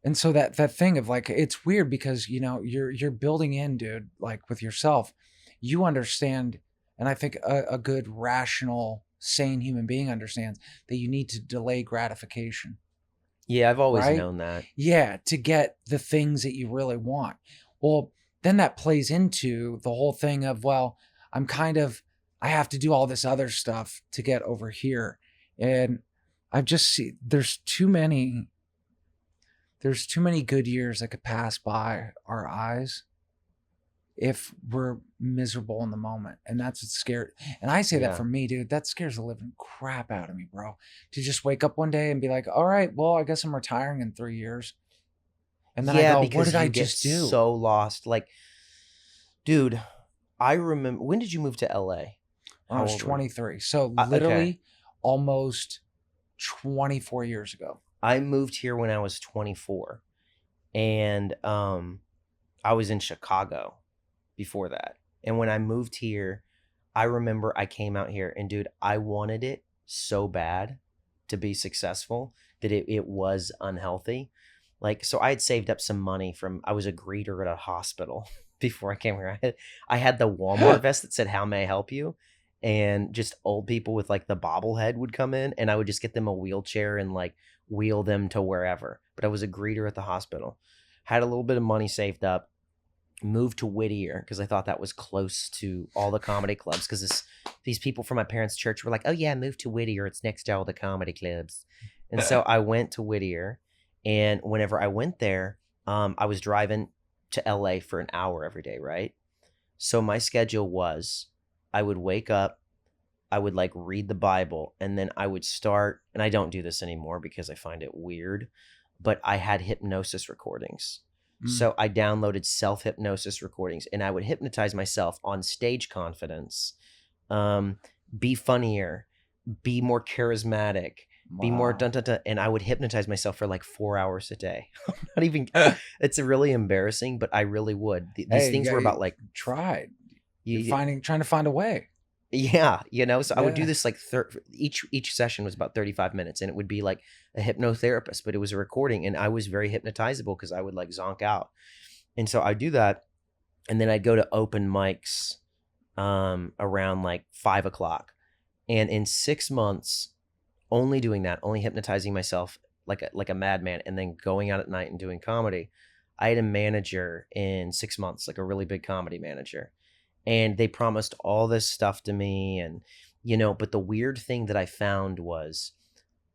And so that thing of like, it's weird because, you're building in, dude, like with yourself, you understand. And I think a good, rational, sane human being understands that you need to delay gratification, Yeah, I've always right? known that. Yeah, to get the things that you really want. Well, then that plays into the whole thing of, well, I'm kind of, I have to do all this other stuff to get over here. And I've just see there's too many good years that could pass by our eyes if we're miserable in the moment. And that's what's scary. And I say that Yeah. for me, dude, that scares the living crap out of me, bro. To just wake up one day and be like, all right, well, I guess I'm retiring in 3 years. And then I Yeah, go, what because did I you get just do? so lost. Like, dude, I remember, when did you move to LA? When I How was old were you? 23. So Okay. literally almost 24 years ago. I moved here when I was 24, and I was in Chicago before that. And when I moved here, I remember I came out here and dude, I wanted it so bad to be successful that it was unhealthy. Like, so I had saved up some money from, I was a greeter at a hospital before I came here. I had the Walmart vest that said, "How may I help you?" And just old people with like the bobblehead would come in and I would just get them a wheelchair and like wheel them to wherever. But I was a greeter at the hospital. Had a little bit of money saved up, moved to Whittier because I thought that was close to all the comedy clubs. Because these people from my parents' church were like, "Oh yeah, move to Whittier. It's next to all the comedy clubs." And so I went to Whittier, and whenever I went there, I was driving to LA for an hour every day, right? So my schedule was, I would wake up, I would like read the Bible, and then I would start. And I don't do this anymore because I find it weird, but I had hypnosis recordings. Mm. So I downloaded self hypnosis recordings and I would hypnotize myself on stage confidence, um, be funnier, be more charismatic, be more Wow. dun dun dun. And I would hypnotize myself for like 4 hours a day. Not even, it's really embarrassing, but I really would. These Hey, things were about you like, tried. You're you, trying to find a way. yeah, so I would do Yeah. this like each session was about 35 minutes and it would be like a hypnotherapist, but it was a recording and I was very hypnotizable because I would like zonk out. And so I do that and then I'd go to open mics around like 5 o'clock. And in 6 months, only doing that, only hypnotizing myself like a madman and then going out at night and doing comedy, I had a manager in 6 months, like a really big comedy manager, and they promised all this stuff to me. And but the weird thing that I found was,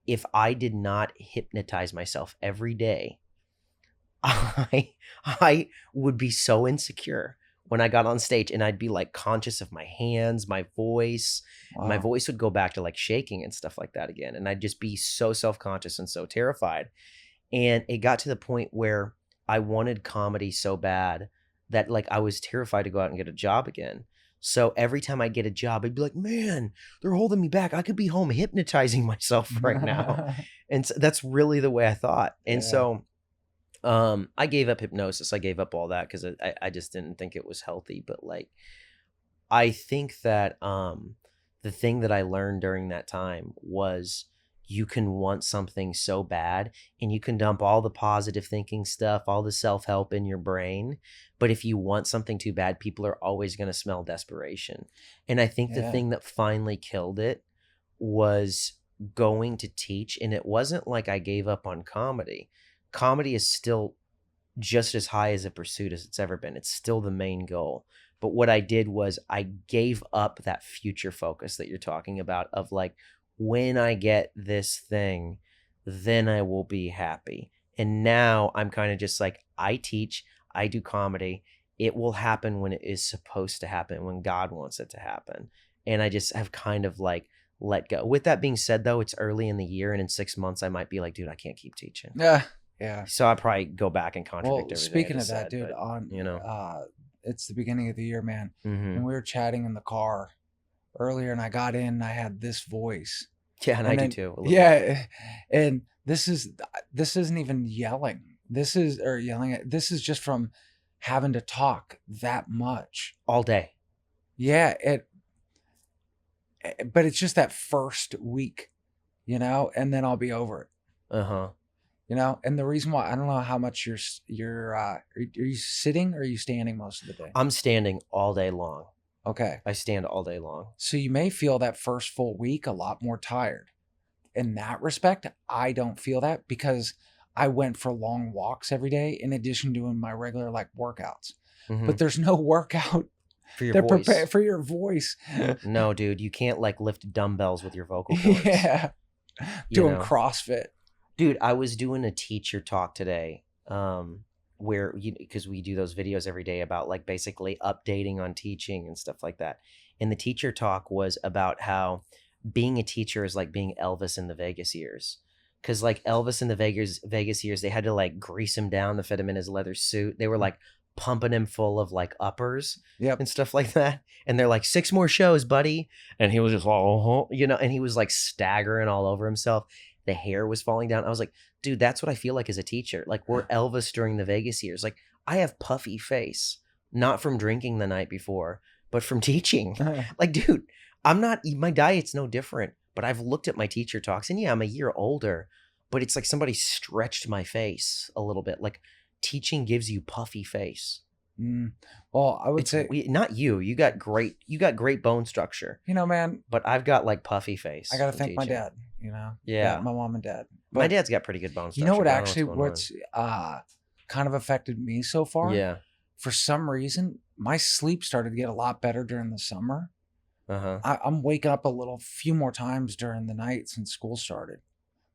if I did not hypnotize myself every day, I would be so insecure when I got on stage, and I'd be like conscious of my hands, my voice, and my Wow. voice would go back to like shaking and stuff like that again, and I'd just be so self-conscious and so terrified. And it got to the point where I wanted comedy so bad that like I was terrified to go out and get a job again. So every time I get a job, I'd be like, "Man, they're holding me back. I could be home hypnotizing myself right now." And so that's really the way I thought. And Yeah. so I gave up hypnosis. I gave up all that because I just didn't think it was healthy. But like, I think that the thing that I learned during that time was, you can want something so bad and you can dump all the positive thinking stuff, all the self-help in your brain. But if you want something too bad, people are always going to smell desperation. And I think the Yeah. thing that finally killed it was going to teach. And it wasn't like I gave up on comedy. Comedy is still just as high as a pursuit as it's ever been. It's still the main goal. But what I did was I gave up that future focus that you're talking about of like, when I get this thing, then I will be happy. And now I'm kind of just like, I teach, I do comedy. It will happen when it is supposed to happen, when God wants it to happen. And I just have kind of like let go. With that being said, though, it's early in the year, and in 6 months, I might be like, dude, I can't keep teaching. Yeah. Yeah. So I probably go back and contradict Well, everything I speaking just of that, said, dude, but on you know. it's the beginning of the year, man. And Hmm. we were chatting in the car earlier and I got in and I had this voice. Yeah, and I And do then too, a little bit. yeah, and this isn't even yelling. This is or yelling at this is just from having to talk that much. All day. Yeah, but it's just that first week, and then I'll be over it. Uh-huh. You know, and the reason why I don't know how much are you sitting or are you standing most of the day? I'm standing all day long. Okay. I stand all day long. So you may feel that first full week a lot more tired. In that respect, I don't feel that because I went for long walks every day in addition to doing my regular like workouts. Hmm. But there's no workout For your that voice. prepare for your voice. No, dude, you can't like lift dumbbells with your vocal cords. Yeah. You Doing know? CrossFit. Dude, I was doing a teacher talk today, where because we do those videos every day about like basically updating on teaching and stuff like that. And the teacher talk was about how being a teacher is like being Elvis in the Vegas years. Cause like Elvis in the Vegas years, they had to like grease him down to fit him in his leather suit. They were like pumping him full of like uppers Yep. and stuff like that. And they're like, 6 more shows, buddy. And he was just like, and he was like staggering all over himself. The hair was falling down. I was like, dude, that's what I feel like as a teacher. Like we're Elvis during the Vegas years. Like I have puffy face, not from drinking the night before, but from teaching. Like, dude, my diet's no different, but I've looked at my teacher talks and yeah, I'm a year older, but it's like somebody stretched my face a little bit. Like teaching gives you puffy face. Well, I would say not you. You got great bone structure. You know, man, but I've got like puffy face. I got to thank my dad, you know? Yeah. My mom and dad. But my dad's got pretty good bone structure. You know what actually what's kind of affected me so far? Yeah. For some reason, my sleep started to get a lot better during the summer. Uh-huh. I'm waking up a few more times during the night since school started,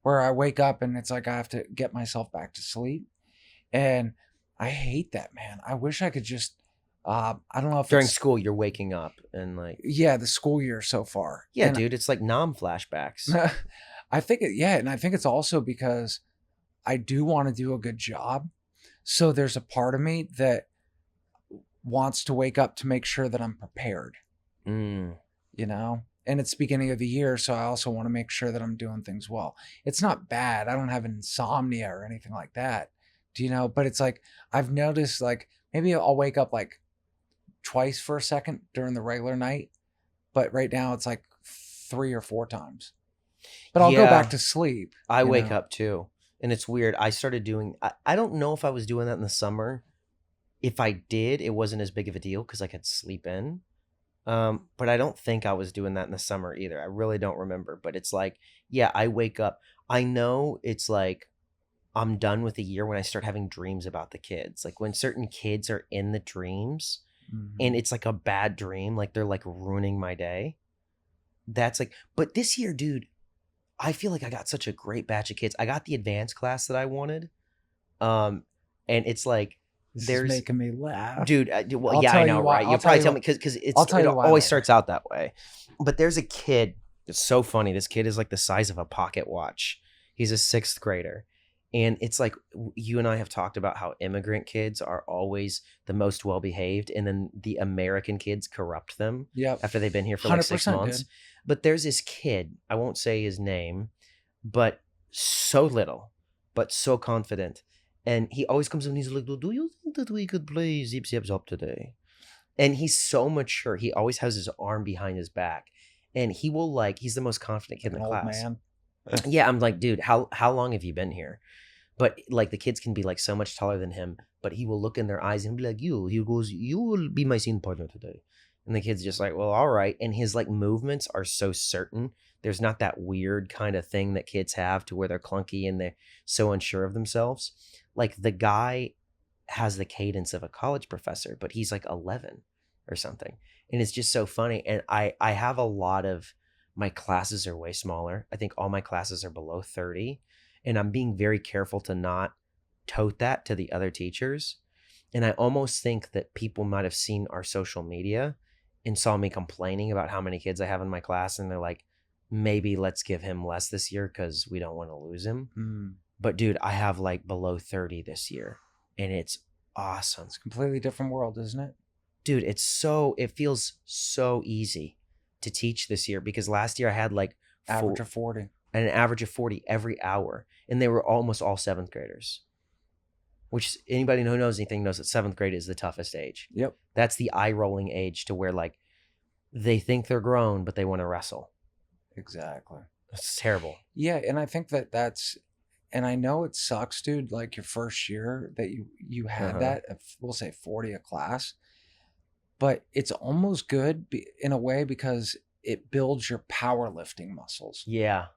where I wake up and it's like I have to get myself back to sleep. And I hate that, man. I wish I could just, I don't know if during school you're waking up and like. Yeah, the school year so far. Yeah, and dude, it's like flashbacks. I think and I think it's also because I do want to do a good job. So there's a part of me that wants to wake up to make sure that I'm prepared. You know? And it's beginning of the year, so I also want to make sure that I'm doing things well. It's not bad. I don't have insomnia or anything like that. Do you know? But it's like I've noticed like maybe I'll wake up like twice for a second during the regular night, but right now it's like 3 or 4 times. But I'll go back to sleep. I wake up too. And it's weird. I started doing I don't know if I was doing that in the summer. If I did, it wasn't as big of a deal because I could sleep in. But I don't think I was doing that in the summer either. I really don't remember. But it's like, yeah, I wake up. I know it's like I'm done with the year when I start having dreams about the kids. Like when certain kids are in the dreams and it's like a bad dream, like they're like ruining my day. That's like, but this year, dude, I feel like I got such a great batch of kids. I got the advanced class that I wanted. And it's like, There's making me laugh, dude. Well, yeah, I know, right? You'll probably tell me because it always starts out that way. But there's a kid. It's so funny. This kid is like the size of a pocket watch. He's a 6th grader, and it's like you and I have talked about how immigrant kids are always the most well behaved, and then the American kids corrupt them. After they've been here for like 6 months. Dude. But there's this kid. I won't say his name, but so little, but so confident. And he always comes in and he's like, do you think that we could play Zip Zip Zop today? And he's so mature. He always has his arm behind his back. And he will he's the most confident kid in the class. Man. Yeah, I'm like, dude, how long have you been here? But like the kids can be like so much taller than him, but he will look in their eyes and be like, he goes, you will be my scene partner today. And the kid's just like, well, all right. And his like movements are so certain. There's not that weird kind of thing that kids have to where they're clunky and they're so unsure of themselves. Like the guy has the cadence of a college professor, but he's like 11 or something. And it's just so funny. And I have a lot of my classes are way smaller. I think all my classes are below 30. And I'm being very careful to not tote that to the other teachers. And I almost think that people might have seen our social media and saw me complaining about how many kids I have in my class. And they're like, maybe let's give him less this year because we don't want to lose him. But dude, I have like below 30 this year and it's awesome. It's a completely different world, isn't it? Dude, it feels so easy to teach this year because last year I had like average of 40. An average of 40 every hour. And they were almost all 7th graders. Which anybody who knows anything knows that 7th grade is the toughest age. Yep. That's the eye-rolling age to where like they think they're grown, but they want to wrestle. Exactly. It's terrible. Yeah, and I think that's And I know it sucks, dude, like your first year that you had Uh-huh. that, we'll say 40 a class, but it's almost good in a way because it builds your powerlifting muscles. Yeah.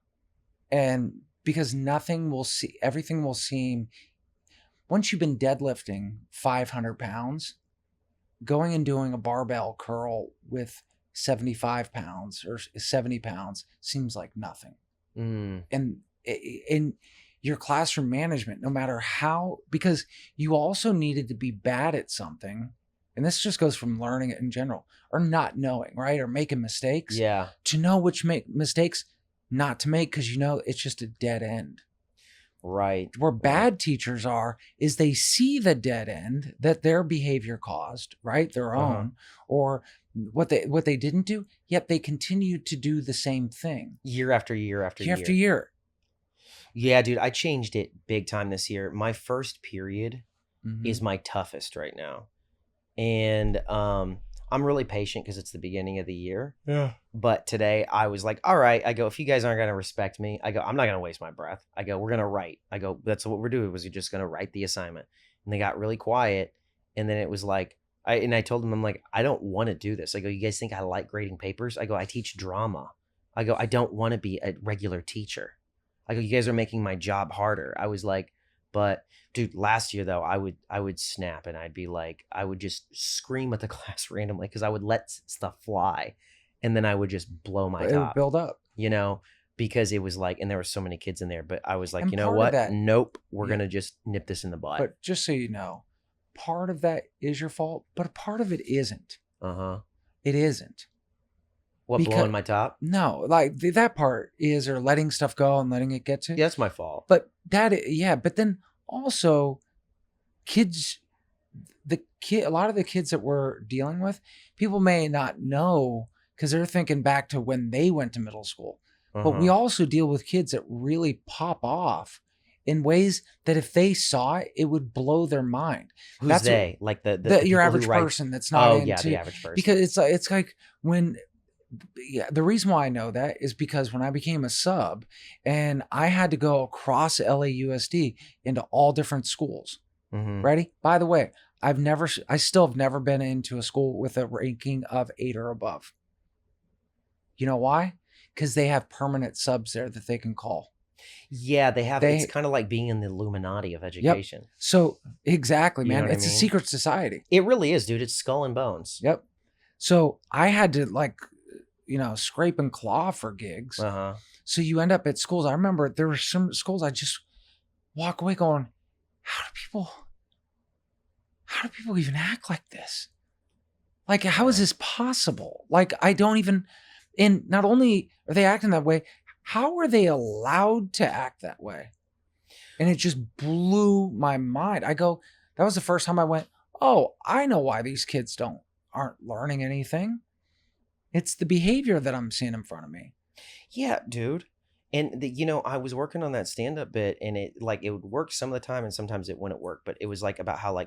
And because everything will seem, once you've been deadlifting 500 pounds, going and doing a barbell curl with 75 pounds or 70 pounds seems like nothing. Mm. And in your classroom management, no matter how, because you also needed to be bad at something, and this just goes from learning it in general, or not knowing, right? Or making mistakes, Yeah. to know which mistakes not to make, because it's just a dead end. Right. Where Right. bad teachers is they see the dead end that their behavior caused, right? Their Uh-huh. own, or what they didn't do, yet they continue to do the same thing Year after year after year year. after year. Yeah, dude, I changed it big time this year. My first period Mhm. is my toughest right now. And I'm really patient because it's the beginning of the year. Yeah. But today I was like, all right, I go, if you guys aren't going to respect me, I go, I'm not going to waste my breath. I go, we're going to write. I go, that's what we're doing, was you're just going to write the assignment. And they got really quiet. And then it was like, I told them, I'm like, I don't want to do this. I go, you guys think I like grading papers? I go, I teach drama. I go, I don't want to be a regular teacher. I go, you guys are making my job harder. I was like, but dude, last year though, I would snap and I'd be like, I would just scream at the class randomly because I would let stuff fly, and then I would just blow my But it would top, build up. because it was like, and there were so many kids in there, but I was like, And you know part of what? that- Nope, we're Yeah. gonna just nip this in the butt. But just so you know, part of that is your fault, but a part of it isn't. It isn't. What, Because- blowing my top? No, like that part is, or letting stuff go and letting it get to. Yeah, that's my fault. But but then also kids, a lot of the kids that we're dealing with, people may not know because they're thinking back to when they went to middle school. But we also deal with kids that really pop off in ways that if they saw it, it would blow their mind. Who's that's they? Like the Your people who average write- person that's not into, yeah, the average person. because it's like when, yeah, the reason why I know that is because when I became a sub and I had to go across LAUSD into all different schools. Mhm. Ready? By the way, I still have never been into a school with a ranking of 8 or above. You know why? Because they have permanent subs there that they can call. Yeah, they have. It's kind of like being in the Illuminati of education. So exactly, You know man. what I It's a mean? secret society. It really is, dude. It's skull and bones. Yep. So I had to scrape and claw for gigs. Uh-huh. So you end up at schools. I remember there were some schools I just walk away going, how do people even act like this? Like, how is this possible? Like, I don't even, and not only are they acting that way, how are they allowed to act that way? And it just blew my mind. I go, that was the first time I went, oh, I know why these kids aren't learning anything. It's the behavior that I'm seeing in front of me. Yeah, dude. And I was working on that stand-up bit, and it would work some of the time, and sometimes it wouldn't work. But it was like about how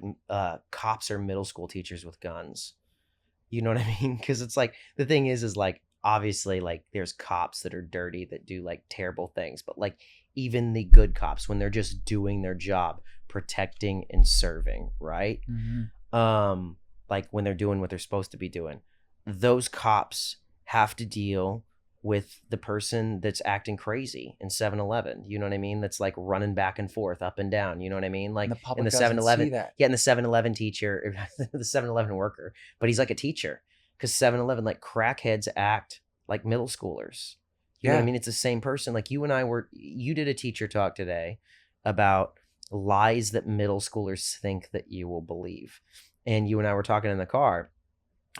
cops are middle school teachers with guns. You know what I mean? Because it's like, the thing is like, obviously, like, there's cops that are dirty that do like terrible things, but like even the good cops, when they're just doing their job, protecting and serving, right? Mm-hmm. Like when they're doing what they're supposed to be doing, those cops have to deal with the person that's acting crazy in 7-Eleven. You know what I mean? That's like running back and forth, up and down. You know what I mean? Like And the public in the doesn't 7-Eleven. see that. Yeah, and the 7-Eleven teacher, the 7-Eleven worker, but he's like a teacher, because 7-Eleven, like, crackheads act like middle schoolers. You know what I mean? It's the same person. Like, you did a teacher talk today about lies that middle schoolers think that you will believe. And you and I were talking in the car,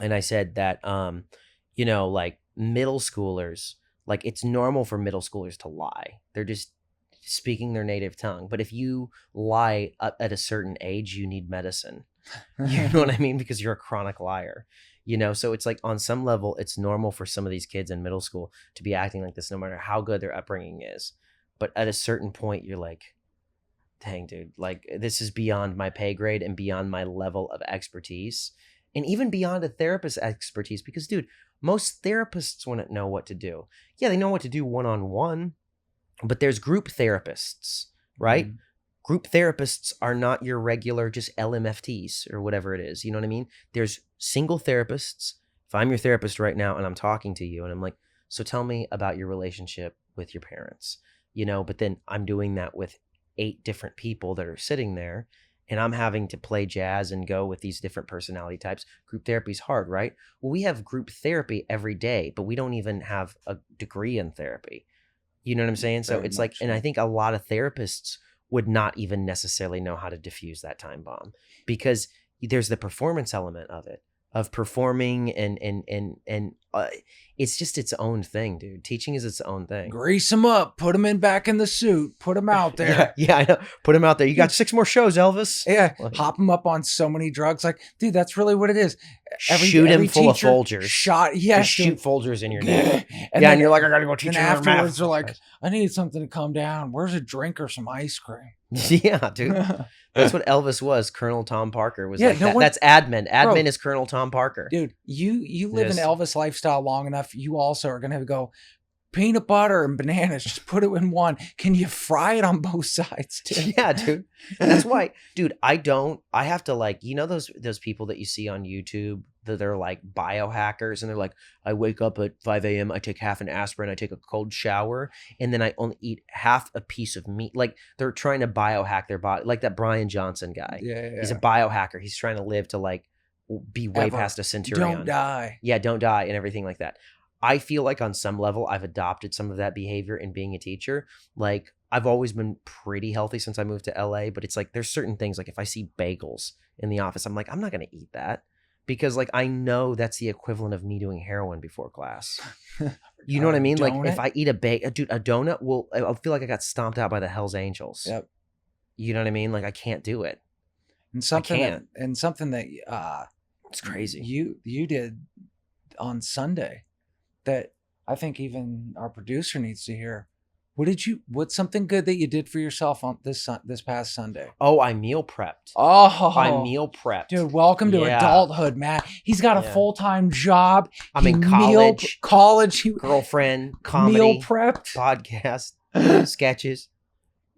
and I said that, like, middle schoolers, like, it's normal for middle schoolers to lie. They're just speaking their native tongue. But if you lie at a certain age, you need medicine. You know what I mean? Because you're a chronic liar. So it's like, on some level, it's normal for some of these kids in middle school to be acting like this, no matter how good their upbringing is. But at a certain point, you're like, dang, dude, like, this is beyond my pay grade and beyond my level of expertise, and even beyond a therapist's expertise. Because, dude, most therapists wouldn't know what to do. Yeah, they know what to do one-on-one, but there's group therapists, right? Mhm. Group therapists are not your regular just LMFTs or whatever it is. You know what I mean? There's single therapists. If I'm your therapist right now and I'm talking to you and I'm like, so tell me about your relationship with your parents, but then I'm doing that with 8 different people that are sitting there and I'm having to play jazz and go with these different personality types. Group therapy is hard, right? Well, we have group therapy every day, but we don't even have a degree in therapy. You know what I'm saying? So Very it's like, much and I so. think a lot of therapists would not even necessarily know how to diffuse that time bomb because there's the performance element of it, of performing and it's just its own thing, dude. Teaching is its own thing. Grease them up, put them in back in the suit, put them out there. Yeah, I know. Put him out there. You got Dude, 6 more shows, Elvis. yeah, Like, hop them up on so many drugs. Like, dude, that's really what it is. shoot him full of teacher Folgers. shot, yes, Just dude. shoot Folgers in your neck. And Yeah, then, and you're like, I gotta go teach then you another afterwards math. they're like, I need something to calm down. Where's a drink or some ice cream? Yeah, dude. That's what Elvis was. Colonel Tom Parker was Yeah, like no that. one- That's admin. Admin Bro. is Colonel Tom Parker. Dude, you live an Yes. Elvis lifestyle long enough, you also are gonna go peanut butter and bananas. Just put it in one. Can you fry it on both sides, too? Yeah, dude. That's why, dude, I have to like, those people that you see on YouTube that they're like biohackers and they're like, I wake up at 5 a.m., I take half an aspirin, I take a cold shower, and then I only eat half a piece of meat. Like they're trying to biohack their body, like that Brian Johnson guy. Yeah. He's a biohacker. He's trying to live to like be way Ever. past a centurion. Don't die. Yeah, don't die and everything like that. I feel like on some level I've adopted some of that behavior in being a teacher. Like I've always been pretty healthy since I moved to LA, but it's like there's certain things like if I see bagels in the office, I'm like, I'm not going to eat that because like I know that's the equivalent of me doing heroin before class. You know what I mean? Like if I eat a donut, I'll feel like I got stomped out by the Hells Angels. Yep. You know what I mean? Like I can't do it. And something can't. that It's crazy. You did on Sunday that I think even our producer needs to hear. What's something good that you did for yourself on this past Sunday? Oh, I meal prepped. Oh, I meal prepped. dude, welcome to Yeah. adulthood, Matt. He's got a Yeah. full-time job. I'm in Meal college. He Girlfriend, comedy, meal prepped. podcast, sketches,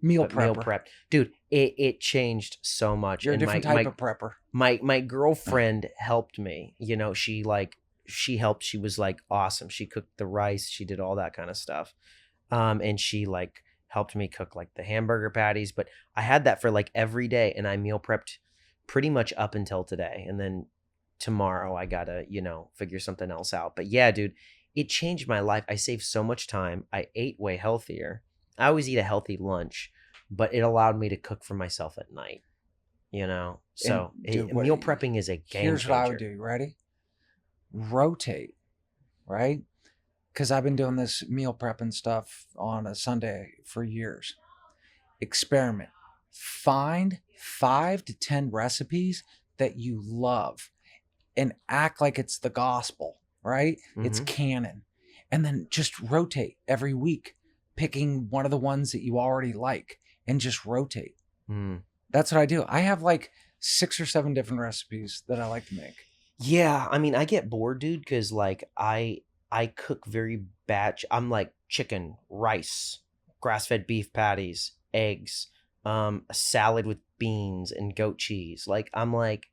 Meal but meal prepper. prep. Dude, it changed so much. You're a And different type of prepper. my girlfriend helped me. She helped. She was like awesome. She cooked the rice. She did all that kind of stuff. And she like helped me cook like the hamburger patties. But I had that for like every day, and I meal prepped pretty much up until today. And then tomorrow I gotta figure something else out. But yeah, dude, it changed my life. I saved so much time. I ate way healthier. I always eat a healthy lunch, but it allowed me to cook for myself at night. So dude, meal prepping is a game Here's changer. what I would do. You ready? Rotate, right? Because I've been doing this meal prepping stuff on a Sunday for years. Experiment. Find 5 to 10 recipes that you love and act like it's the gospel, right? It's Mhm. canon. And then just rotate every week, picking one of the ones that you already like and just rotate. Mm. That's what I do. I have like 6 or 7 different recipes that I like to make. Yeah, I mean, I get bored, dude, because like I cook very batch. I'm like chicken, rice, grass-fed beef patties, eggs, a salad with beans and goat cheese. Like I'm like,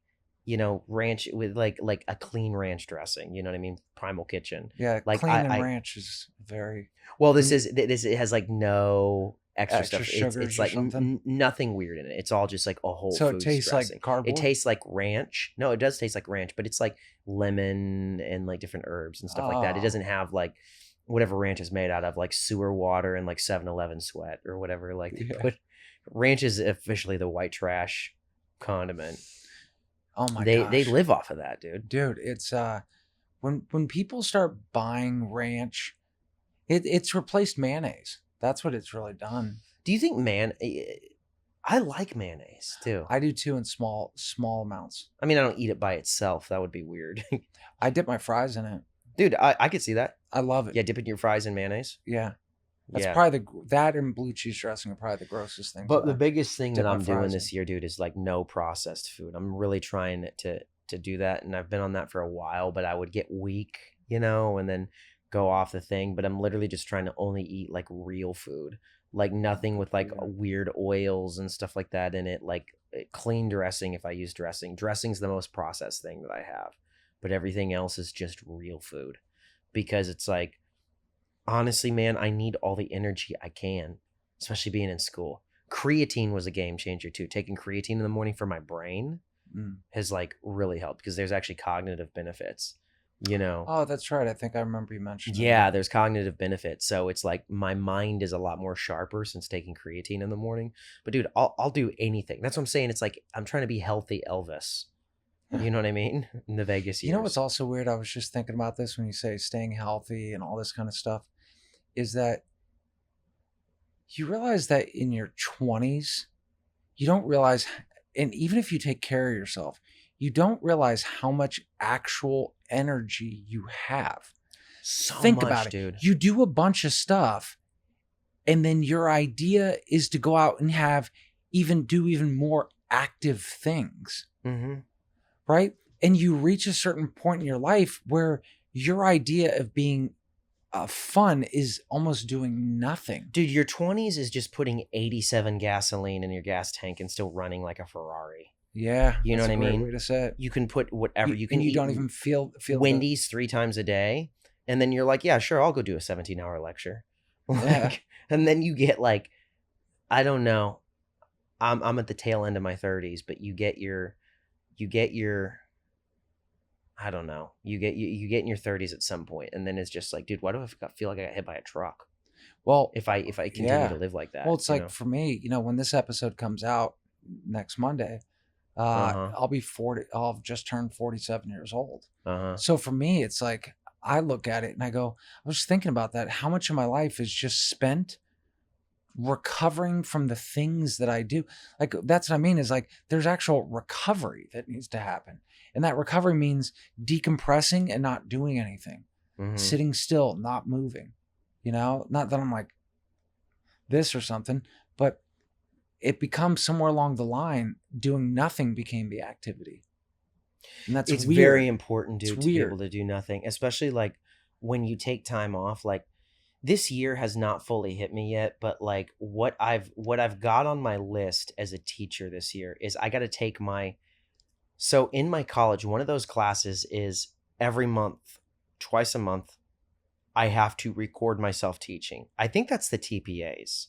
ranch with like a clean ranch dressing. You know what I mean? Primal Kitchen. Yeah, Like, clean and I- ranch is very. Well, this it has like no extra Extra stuff. sugars It's or like something? nothing weird in it. It's all just like a whole So it foods tastes dressing. like cardboard. It tastes like ranch. No, it does taste like ranch, but it's like lemon and like different herbs and stuff like that. It Oh. doesn't have like whatever ranch is made out of, like sewer water and like 7-Eleven sweat or whatever. Like they Yeah. put ranch is officially the white trash condiment. Oh my they gosh, live off of that, dude. dude! It's when people start buying ranch, it's replaced mayonnaise. That's what it's really done. Do you think I like mayonnaise too. I do too in small amounts. I mean, I don't eat it by itself. That would be weird. I dip my fries in it. Dude, I could see that. I love it. Yeah, dipping your fries in mayonnaise. Yeah. That's Yeah. probably that and blue cheese dressing are probably the grossest things. But the biggest thing dip that my I'm doing fries this in. year, dude, is like no processed food. I'm really trying to do that, and I've been on that for a while. But I would get weak, and then go off the thing, but I'm literally just trying to only eat like real food, like nothing with like Yeah. weird oils and stuff like that in it, like clean dressing if I use dressing. Dressing's the most processed thing that I have, but everything else is just real food because it's like, honestly, man, I need all the energy I can, especially being in school. Creatine was a game changer too. Taking creatine in the morning for my brain Mm. has like really helped because there's actually cognitive benefits, you know. Oh, that's right. I think I remember you mentioning Yeah, that. there's cognitive benefits. So it's like my mind is a lot more sharper since taking creatine in the morning. But dude, I'll do anything. That's what I'm saying. It's like I'm trying to be healthy Elvis. You know what I mean? In the Vegas You know what's years. also weird? I was just thinking about this when you say staying healthy and all this kind of stuff, is that you realize that in your 20s, you don't realize, and even if you take care of yourself, you don't realize how much actual energy you have. So Think about much, it. dude. You do a bunch of stuff, and then your idea is to go out and do even more active things, Mm-hmm. right? And you reach a certain point in your life where your idea of being fun is almost doing nothing. Dude, your 20s is just putting 87 gasoline in your gas tank and still running like a Ferrari. Yeah, You know that's what I a great mean? way to say it. You can put whatever you can and you eat don't even feel the, Wendy's 3 times a day, and then you're like, yeah, sure, I'll go do a 17-hour lecture. Yeah. Like, and then you get like, I don't know. I'm at the tail end of my 30s, but you get your I don't know. You get in your 30s at some point, and then it's just like, dude, why do I feel like I got hit by a truck Well, if I continue yeah. to live like that? Well, it's you like know? for me, when this episode comes out next Monday, Uh-huh. I'll be 40. I'll have just turned 47 years old. Uh-huh. So for me, it's like I look at it and I go, I was thinking about that. How much of my life is just spent recovering from the things that I do? Like that's what I mean is like there's actual recovery that needs to happen. And that recovery means decompressing and not doing anything, Mhm. sitting still, not moving. Not that I'm like this or something, but it becomes somewhere along the line doing nothing became the activity. And that's It's weird. very important, It's dude, to be able weird. to do nothing, especially like when you take time off. Like this year has not fully hit me yet, but like what I've got on my list as a teacher this year is I got to take so in my college, one of those classes is every month, twice a month, I have to record myself teaching. I think that's the TPAs.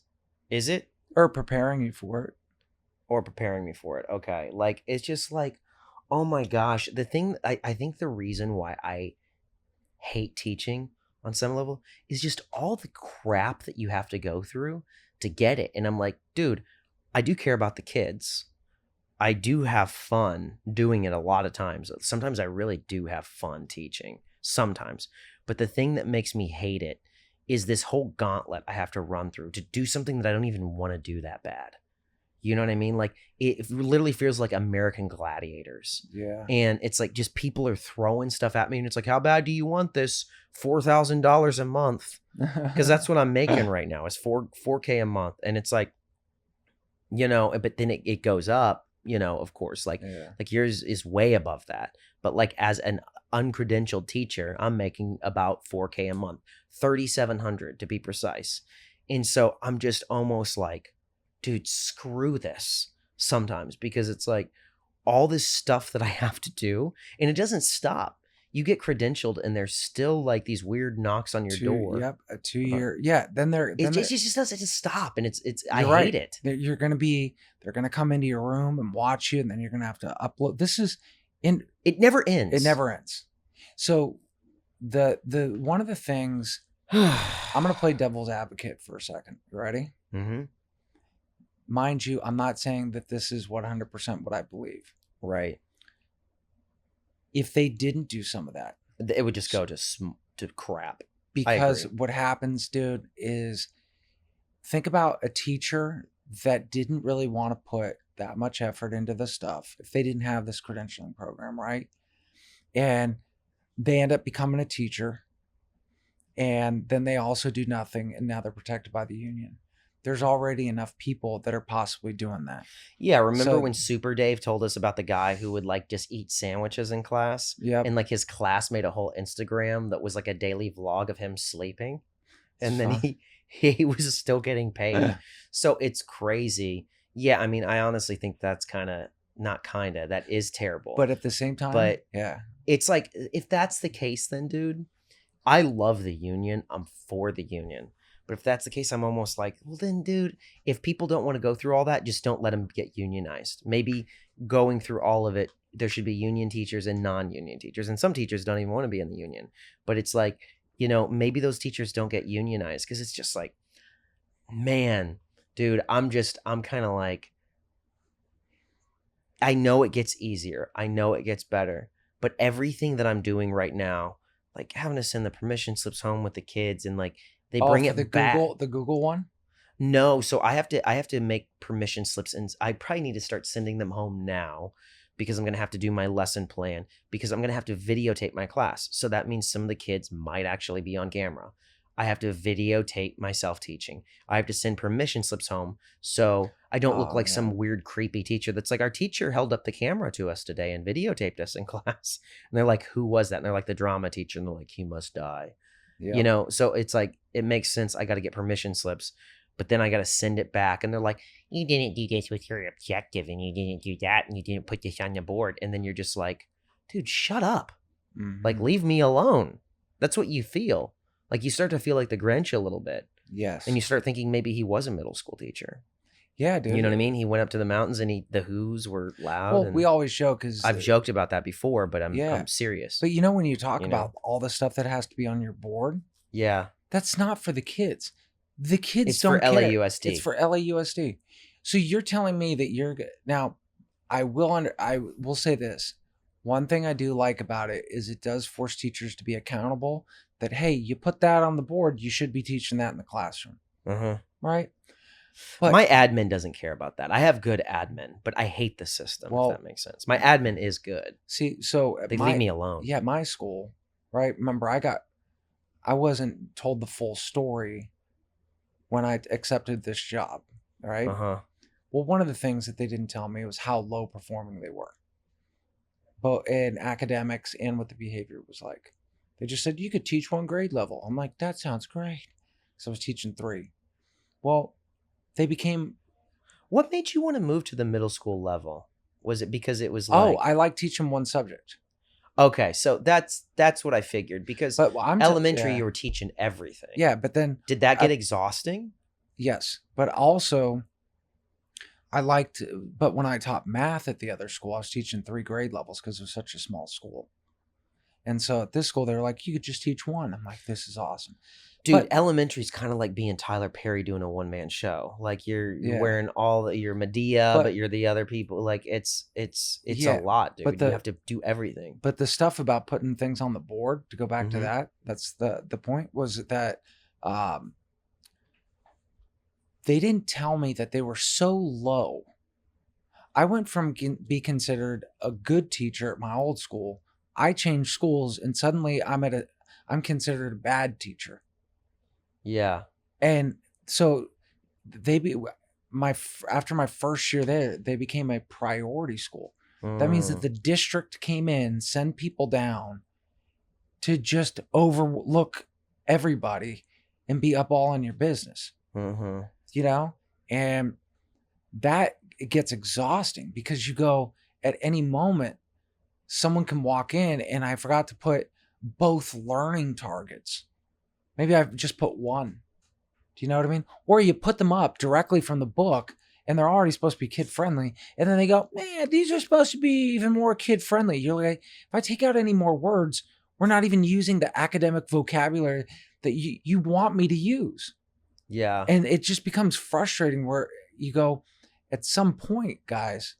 Is it? Or preparing you for it. Or preparing me for it. Okay. Like it's just like, oh my gosh. The thing I think the reason why I hate teaching on some level is just all the crap that you have to go through to get it. And I'm like, dude, I do care about the kids. I do have fun doing it a lot of times. Sometimes I really do have fun teaching. Sometimes. But the thing that makes me hate it is this whole gauntlet I have to run through to do something that I don't even want to do that bad. You know what I mean? Like it literally feels like American Gladiators. Yeah. And it's like just people are throwing stuff at me and it's like, how bad do you want this? $4,000 a month. Because that's what I'm making right now is $4K a month. And it's like, but then it goes up, of course, like yours is way above that. But like as an uncredentialed teacher, I'm making about $4K a month, $3,700 to be precise. And so I'm just almost like, dude, screw this sometimes because it's like all this stuff that I have to do and it doesn't stop. You get credentialed and there's still like these weird knocks on your door. Yep, a 2-year. Yeah, then It just doesn't just stop, and it's I you're right. hate it. They're gonna come into your room and watch you, and then you're gonna have to upload. It never ends. It never ends. So the one of the things I'm gonna play devil's advocate for a second. You ready? Mm-hmm. Mind you, I'm not saying that this is 100% what I believe. Right. If they didn't do some of that, it would just go to crap. Because what happens, dude, is think about a teacher that didn't really want to put that much effort into the stuff if they didn't have this credentialing program, right? And they end up becoming a teacher, and then they also do nothing, and now they're protected by the union. there's already enough people that are possibly doing that. Yeah, remember So, when Super Dave told us about the guy who would like just eat sandwiches in class? yep, And like his class made a whole Instagram that was like a daily vlog of him sleeping. it's And then fun. he was still getting paid. So it's crazy. Yeah, I mean, I honestly think that's that is terrible. But at the same time, But yeah, it's like, if that's the case, then dude, I love the union. I'm for the union. But if that's the case, I'm almost like, well, then, dude, if people don't want to go through all that, just don't let them get unionized. Maybe going through all of it, there should be union teachers and non-union teachers. And some teachers don't even want to be in the union. But it's like, maybe those teachers don't get unionized because it's just like, man, dude, I'm kind of like, I know it gets easier. I know it gets better. But everything that I'm doing right now, like having to send the permission slips home with the kids and like they bring for it back. the Google one. No, so I have to make permission slips, and I probably need to start sending them home now because I'm going to have to do my lesson plan because I'm going to have to videotape my class. So that means some of the kids might actually be on camera. I have to videotape myself teaching. I have to send permission slips home so I don't look Oh, like yeah. some weird creepy teacher that's like, our teacher held up the camera to us today and videotaped us in class. And they're like, who was that? And they're like, the drama teacher. And they're like, he must die. Yeah. So it's like, it makes sense. I got to get permission slips, but then I got to send it back. And they're like, you didn't do this with your objective and you didn't do that and you didn't put this on the board. And then you're just like, dude, shut up. Like, Mhm. leave me alone. That's what you feel. Like, you start to feel like the Grinch a little bit. Yes. And you start thinking maybe he was a middle school teacher. Yeah, dude. You know what I mean? He went up to the mountains and the Who's were loud. Well, and we always joke because I've joked about that before, but Yeah. I'm serious. But when you talk You about all the stuff that has to be on your board, Yeah. that's not for the kids. The kids It's don't for care. LAUSD. It's for LAUSD. So you're telling me that now, I will say this. One thing I do like about it is it does force teachers to be accountable. That, hey, you put that on the board, you should be teaching that in the classroom, Uh-huh. right? But My admin doesn't care about that. I have good admin, but I hate the system, Well, if that makes sense. My admin is good. see, so at They leave me alone. Yeah, my school, right? Remember, I wasn't told the full story when I accepted this job, right? Uh-huh. Well, one of the things that they didn't tell me was how low performing they were, both in academics and what the behavior was like. They just said you could teach one grade level. I'm like, that sounds great. So I was teaching 3. Well, they became. What made you want to move to the middle school level? Was it because it was like, I like teaching one subject. okay, so that's what I figured, because But I'm elementary yeah. you were teaching everything. Yeah, but then Did that get exhausting? yes, but also but when I taught math at the other school, I was teaching 3 grade levels because it was such a small school. And so at this school, they were like, you could just teach one. I'm like, this is awesome. Dude, elementary is kind of like being Tyler Perry doing a one-man show. Like you're wearing your Medea, but you're the other people. Like it's Yeah, a lot, dude. but You have to do everything. But the stuff about putting things on the board, to go back to Mhm. that's the point, was that they didn't tell me that they were so low. I went from be considered a good teacher at my old school. I changed schools, and suddenly I'm considered a bad teacher. Yeah. And so after my first year there, they became a priority school. That means that Mm. the district came in, send people down to just overlook everybody and be up all in your business, Mhm. and that it gets exhausting because you go, at any moment, someone can walk in and I forgot to put both learning targets. Maybe I've just put one. Do you know what I mean? Or you put them up directly from the book and they're already supposed to be kid friendly. And then they go, man, these are supposed to be even more kid friendly. You're like, if I take out any more words, we're not even using the academic vocabulary that you want me to use. Yeah. And it just becomes frustrating where you go, at some point, guys,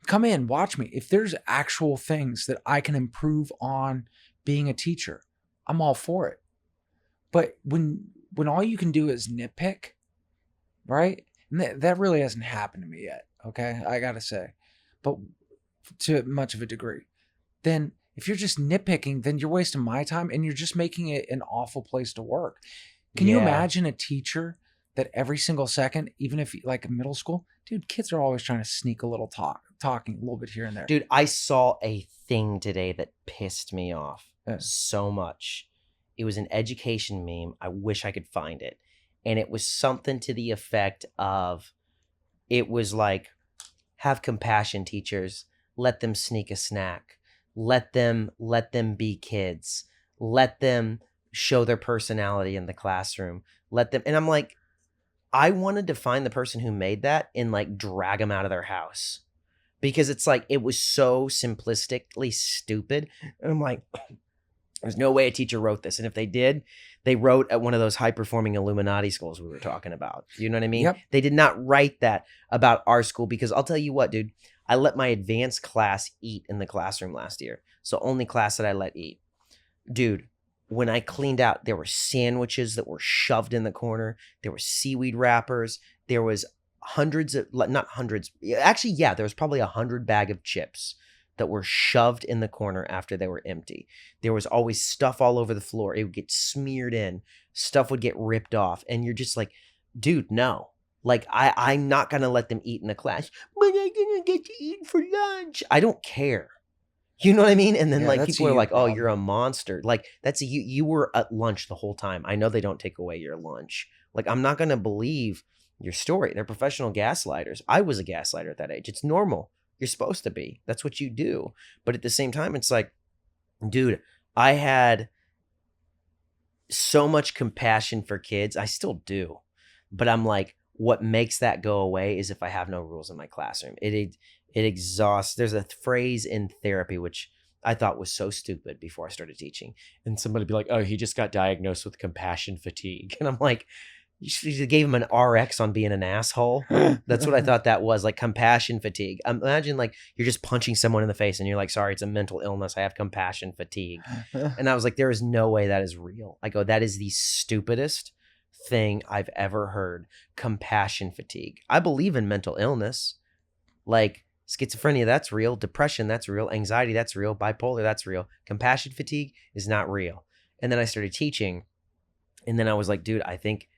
come in, watch me. If there's actual things that I can improve on being a teacher, I'm all for it. But when all you can do is nitpick, right? And that really hasn't happened to me yet, okay? I got to say. But to much of a degree. Then if you're just nitpicking, then you're wasting my time and you're just making it an awful place to work. Can you Yeah. imagine a teacher that every single second, even if like in middle school, dude, kids are always trying to sneak a little talking a little bit here and there. Dude, I saw a thing today that pissed me off Yeah. so much. It was an education meme. I wish I could find it. And it was something to the effect of, it was like, have compassion, teachers. Let them sneak a snack. Let them be kids. Let them show their personality in the classroom. Let them, and I'm like, I wanted to find the person who made that and like drag them out of their house, because it's like, it was so simplistically stupid. And I'm like, there's no way a teacher wrote this. And if they did, they wrote at one of those high performing Illuminati schools we were talking about. You know what I mean? Yep. They did not write that about our school, because I'll tell you what, dude, I let my advanced class eat in the classroom last year. So only class that I let eat. Dude, when I cleaned out, there were sandwiches that were shoved in the corner. There were seaweed wrappers. There was not hundreds. Actually, yeah, there was probably 100 bag of chips that were shoved in the corner after they were empty. There was always stuff all over the floor. It would get smeared in. Stuff would get ripped off. And you're just like, dude, no. Like, I'm not going to let them eat in the class. But I'm going to get to eat for lunch. I don't care. You know what I mean? And then Yeah, like that's people a are you like, oh, problem. you're a monster. Like, that's you were at lunch the whole time. I know they don't take away your lunch. Like, I'm not going to believe your story. They're professional gaslighters. I was a gaslighter at that age. It's normal. You're supposed to be. That's what you do. But at the same time, it's like, dude, I had so much compassion for kids. I still do. But I'm like, what makes that go away is if I have no rules in my classroom. It exhausts. There's a phrase in therapy which I thought was so stupid before I started teaching. And somebody would be like, oh, he just got diagnosed with compassion fatigue. And I'm like, you should have gave him an RX on being an asshole. That's what I thought that was, like compassion fatigue. Imagine like you're just punching someone in the face and you're like, sorry, it's a mental illness. I have compassion fatigue. And I was like, there is no way that is real. I go, that is the stupidest thing I've ever heard. Compassion fatigue. I believe in mental illness. Like schizophrenia, that's real. Depression, that's real. Anxiety, that's real. Bipolar, that's real. Compassion fatigue is not real. And then I started teaching. And then I was like, dude, I think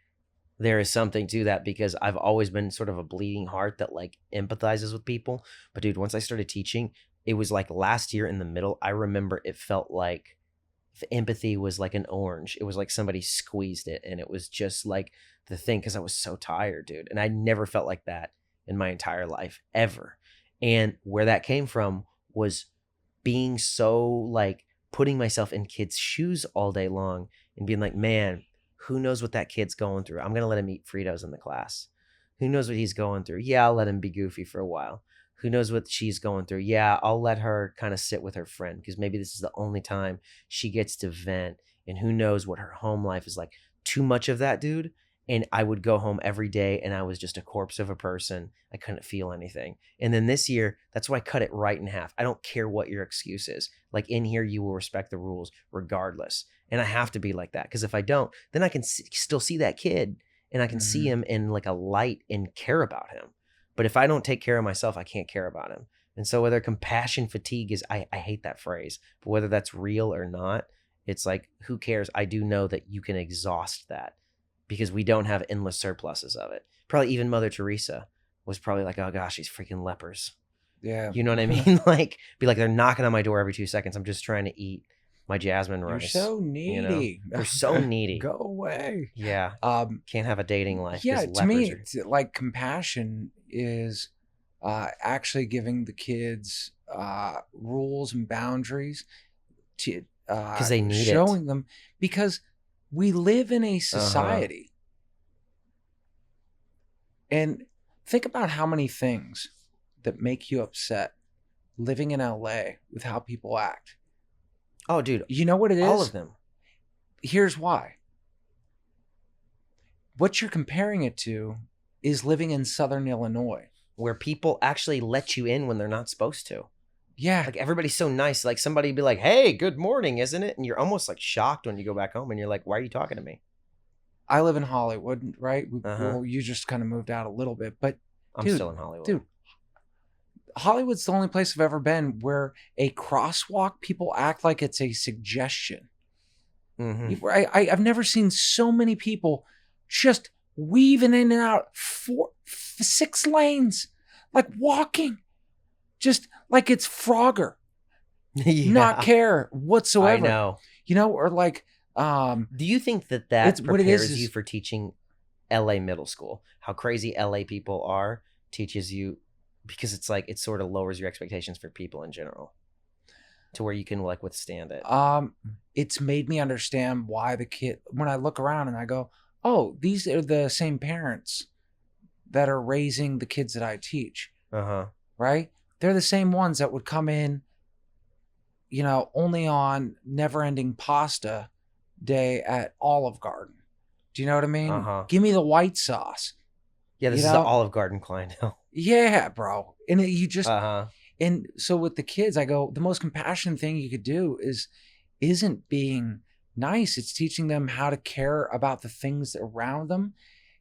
there is something to that, because I've always been sort of a bleeding heart that like empathizes with people. But dude, once I started teaching, it was like last year in the middle, I remember it felt like empathy was like an orange. It was like somebody squeezed it, and it was just like the thing, because I was so tired, dude. And I never felt like that in my entire life, ever. And where that came from was being so like putting myself in kids' shoes all day long and being like, man, who knows what that kid's going through? I'm going to let him eat Fritos in the class. Who knows what he's going through? Yeah, I'll let him be goofy for a while. Who knows what she's going through? Yeah, I'll let her kind of sit with her friend, because maybe this is the only time she gets to vent. And who knows what her home life is like. Too much of that, dude. And I would go home every day and I was just a corpse of a person. I couldn't feel anything. And then this year, that's why I cut it right in half. I don't care what your excuse is. Like in here, you will respect the rules regardless. And I have to be like that, because if I don't, then I can still see that kid and I can see him in like a light and care about him. But if I don't take care of myself, I can't care about him. And so whether compassion fatigue is, I hate that phrase, but whether that's real or not, it's like, who cares? I do know that you can exhaust that, because we don't have endless surpluses of it. Probably even Mother Teresa was probably like, oh gosh, these freaking lepers. Yeah. You know what I mean? Like, be like, they're knocking on my door every 2 seconds. I'm just trying to eat my jasmine You're rice. so needy. They're so needy. Go away. Yeah. Can't have a dating life. Yeah, 'cause to me, lepers it's like compassion is actually giving the kids rules and boundaries to because they need showing it. them, because we live in a society. And think about how many things that make you upset living in LA with how people act. Oh, dude. You know what it is? All of them. Here's why. What you're comparing it to is living in Southern Illinois, Where people actually let you in when they're not supposed to. Yeah. Like, everybody's so nice. Like, somebody be like, hey, good morning, isn't it? And you're almost like shocked when you go back home and you're like, why are you talking to me? I live in Hollywood, right? Uh-huh. Well, you just kind of moved out a little bit, but I'm Dude, still in Hollywood. dude, Hollywood's the only place I've ever been where a crosswalk, people act like it's a suggestion. Mhm. I've never seen so many people just weaving in and out 6 lanes, like walking, just like it's Frogger, not care I whatsoever. know. Or like, Do you think that It's what it prepares is you for teaching LA middle school? How crazy LA people are teaches you, because it's like it sort of lowers your expectations for people in general to where you can like withstand it. it's made me understand why the kid, when I look around and I go, oh, these are the same parents that are raising the kids that I teach, right? They're the same ones that would come in, only on Never Ending Pasta Day at Olive Garden. Do you know what I mean? Give me the white sauce. Yeah, this is the Olive Garden clientele. Yeah, bro. And you just, Uh-huh. and so with the kids, I go, the most compassionate thing you could do isn't being nice. It's teaching them how to care about the things around them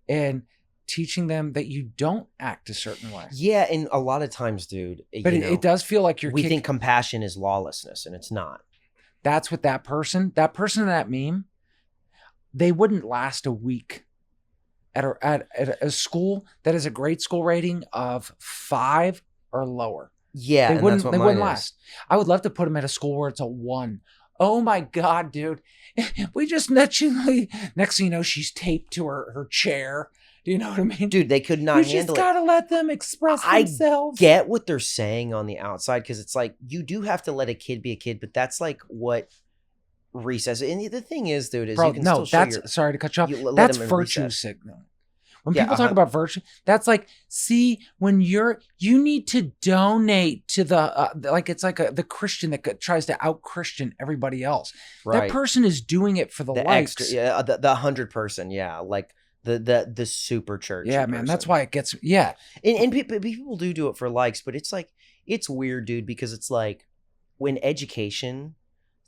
and teaching them that you don't act a certain way. Yeah, and a lot of times, dude, But it does feel like we think compassion is lawlessness, and it's not. That's what that person in that meme, they wouldn't last a week at a school that has a grade school rating of 5 or lower. Yeah, They wouldn't last. I would love to put them at a school where it's a 1. Oh my God, dude. We just next thing you know, she's taped to her chair. Do you know what I mean? Dude, they could not handle it. You just gotta let them express themselves. I get what they're saying on the outside, because it's like you do have to let a kid be a kid, but that's like what recess. And the thing is, dude, is Bro, you can still show sorry to cut you off. let That's them in virtue recess. signaling. When people talk about virtue, that's like, see, when you need to donate to the, like it's like the Christian that tries to out-Christian everybody else. Right. That person is doing it for the likes. Extra, yeah, the 100 person, yeah, like the super church. Yeah, man, that's why it gets, yeah. And people do it for likes, but it's like, it's weird, dude, because it's like when education,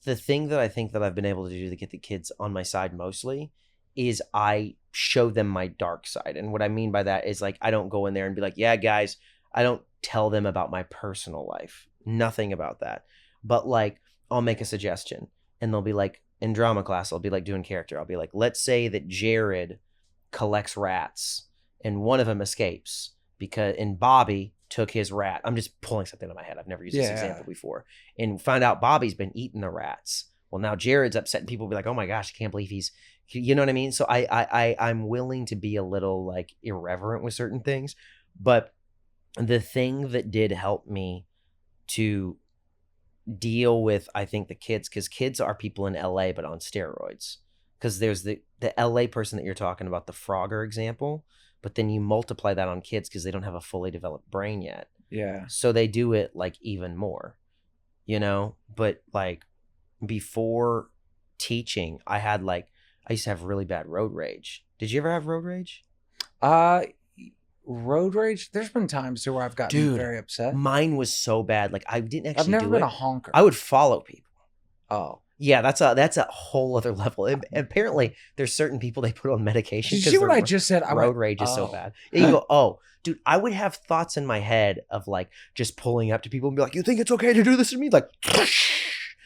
the thing that I think that I've been able to do to get the kids on my side mostly is I show them my dark side. And what I mean by that is like, I don't go in there and be like, yeah, guys, I don't tell them about my personal life. Nothing about that. But like, I'll make a suggestion and they'll be like, in drama class, I'll be like doing character. I'll be like, let's say that Jared collects rats and one of them escapes and Bobby took his rat. I'm just pulling something out of my head. I've never used this example before. And find out Bobby's been eating the rats. Well, now Jared's upset and people will be like, oh my gosh, I can't believe you know what I mean? So I'm willing to be a little like irreverent with certain things. But the thing that did help me to deal with, I think, the kids, because kids are people in LA, but on steroids. Because there's the LA person that you're talking about, the Frogger example, but then you multiply that on kids because they don't have a fully developed brain yet. Yeah. So they do it like even more, but like before teaching, I used to have really bad road rage. Did you ever have road rage? Road rage? There's been times where I've gotten very upset. Mine was so bad. Like I didn't actually I've never been a honker. I would follow people. Oh. Yeah, that's a whole other level. And apparently, there's certain people they put on medication. Did you see what I just said? Road rage is so bad. And you go, oh, dude, I would have thoughts in my head of like just pulling up to people and be like, you think it's okay to do this to me? Like,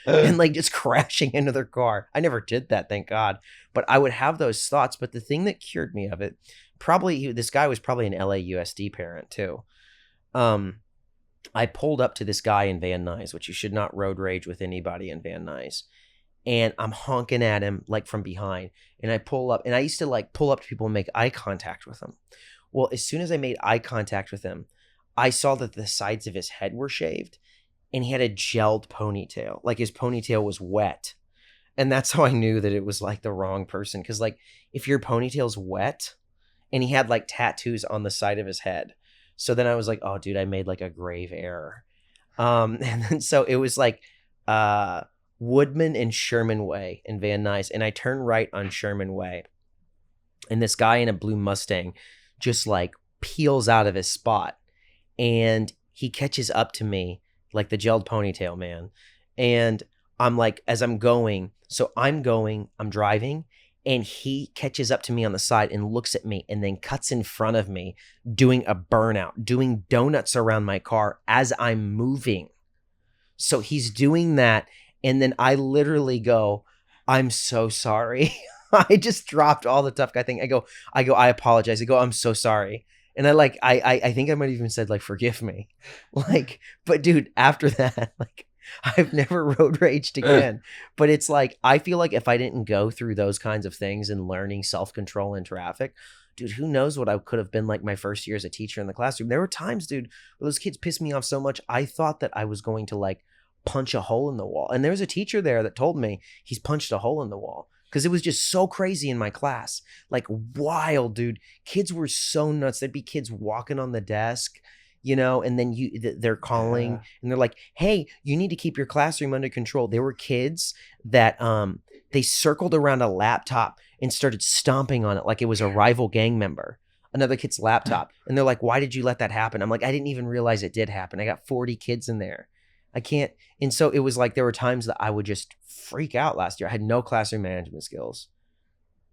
and like just crashing into their car. I never did that, thank God. But I would have those thoughts. But the thing that cured me of it, this guy was probably an LAUSD parent too. I pulled up to this guy in Van Nuys, which you should not road rage with anybody in Van Nuys. And I'm honking at him like from behind. And I pull up, and I used to like pull up to people and make eye contact with them. Well, as soon as I made eye contact with him, I saw that the sides of his head were shaved and he had a gelled ponytail. Like his ponytail was wet. And that's how I knew that it was like the wrong person. Because like if your ponytail's wet, and he had like tattoos on the side of his head. So then I was like, oh, dude, I made like a grave error. And then so it was like Woodman and Sherman Way in Van Nuys. And I turned right on Sherman Way. And this guy in a blue Mustang just like peels out of his spot. And he catches up to me like the gelled ponytail man. And I'm like, as I'm going, I'm driving. And he catches up to me on the side and looks at me and then cuts in front of me doing a burnout, doing donuts around my car as I'm moving. So he's doing that. And then I literally go, I'm so sorry. I just dropped all the tough guy thing. I apologize. I go, I'm so sorry. And I think I might have even said like, forgive me. Like, but dude, after that, like, I've never road raged again. But it's like, I feel like if I didn't go through those kinds of things and learning self-control in traffic, dude, who knows what I could have been like my first year as a teacher in the classroom. There were times, dude, where those kids pissed me off so much, I thought that I was going to like punch a hole in the wall. And there was a teacher there that told me he's punched a hole in the wall because it was just so crazy in my class. Like wild, dude. Kids were so nuts. There'd be kids walking on the desk, you know, and then they're calling and they're like, hey, you need to keep your classroom under control. There were kids that they circled around a laptop and started stomping on it like it was a rival gang member, another kid's laptop. And they're like, why did you let that happen? I'm like, I didn't even realize it did happen. I got 40 kids in there. I can't. And so it was like, there were times that I would just freak out last year. I had no classroom management skills,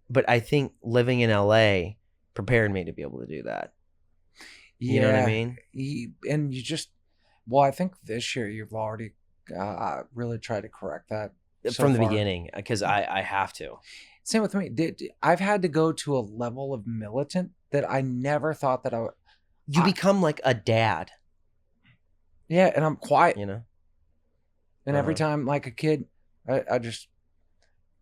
but I think living in LA prepared me to be able to do that. You know what I mean? And you just, well, I think this year you've already really tried to correct that from the beginning, because I have to. Same with me. I've had to go to a level of militant that I never thought that I would. You become like a dad. Yeah, and I'm quiet. You know? And every time, like a kid, I just,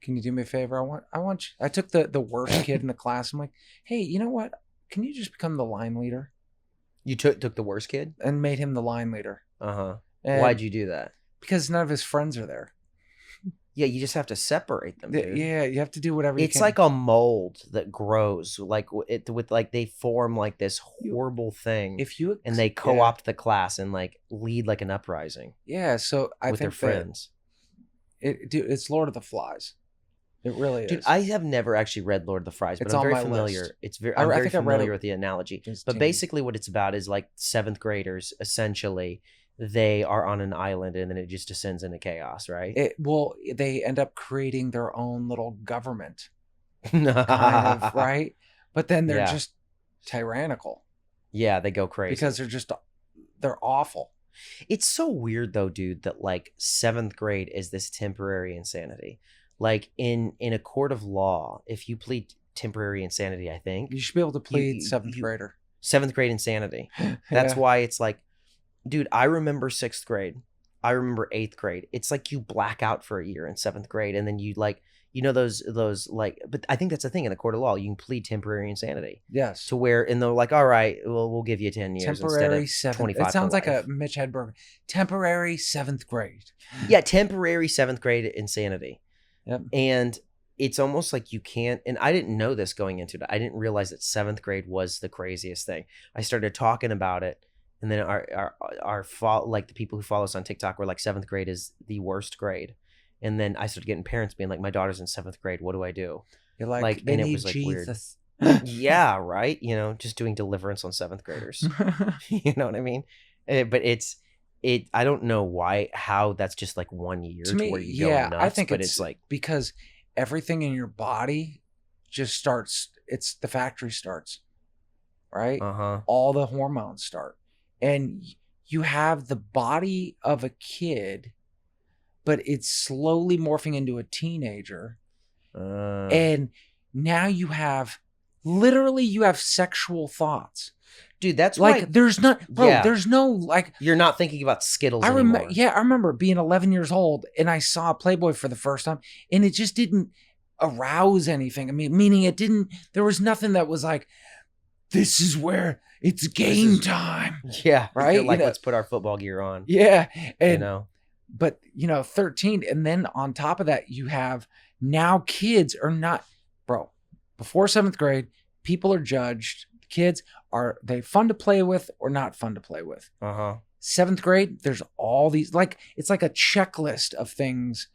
can you do me a favor? I want you. I took the worst kid in the class. I'm like, hey, you know what? Can you just become the line leader? You took the worst kid? And made him the line leader. Uh-huh. Why'd you do that? Because none of his friends are there. Yeah, you just have to separate them, dude. Yeah, you have to do whatever you can. It's like a mold that grows, like with like they form like this horrible thing. And they co-opt the class and like lead like an uprising. Yeah, so I with think their friends. Dude, it's Lord of the Flies. It really is. Dude, I have never actually read Lord of the Flies, but It's I'm on very my familiar. list. I'm very think I read familiar it with the analogy. as a But teen. basically what it's about is like 7th graders, essentially, they are on an island and then it just descends into chaos, right? They end up creating their own little government. Kind of, right? But then they're just tyrannical. Yeah, they go crazy. Because they're awful. It's so weird though, dude, that like 7th grade is this temporary insanity. Like in a court of law, if you plead temporary insanity, I think you should be able to plead 7th grader. 7th grade insanity. That's why it's like, dude, I remember 6th grade. I remember 8th grade. It's like you black out for a year in 7th grade, and then you like, you know, those like, but I think that's the thing in the court of law. You can plead temporary insanity. Yes. To where, and they're like, all right, well, we'll give you 10 years temporary instead of 7th. 25. It sounds like life. a Mitch Hedberg. Temporary 7th grade. Yeah, temporary 7th grade insanity. Yep. And it's almost like you can't, and I didn't know this going into it. I didn't realize that 7th grade was the craziest thing. I started talking about it, and then like the people who follow us on TikTok were like, 7th grade is the worst grade. And then I started getting parents being like, my daughter's in 7th grade. What do I do? You're like they and need it was like Jesus. weird. Yeah, right. You know, just doing deliverance on 7th graders. You know what I mean? But I don't know how that's just like 1 year to me, where you go nuts. I think but it's like because everything in your body just starts. It's the factory starts, right? All the hormones start, and you have the body of a kid, but it's slowly morphing into a teenager, and now you have sexual thoughts. Dude, that's like why there's not, bro. Yeah. There's no like you're not thinking about Skittles anymore. I remember being 11 years old and I saw Playboy for the first time, and it just didn't arouse anything. I mean, meaning it didn't. There was nothing that was like, this is where it's game time. Yeah, right. You're like, let's put our football gear on. Yeah, and you know, but 13, and then on top of that, you have now kids are not, bro. Before 7th grade, people are judged. Kids, are they fun to play with or not fun to play with? 7th grade, there's all these, like, it's like a checklist of things,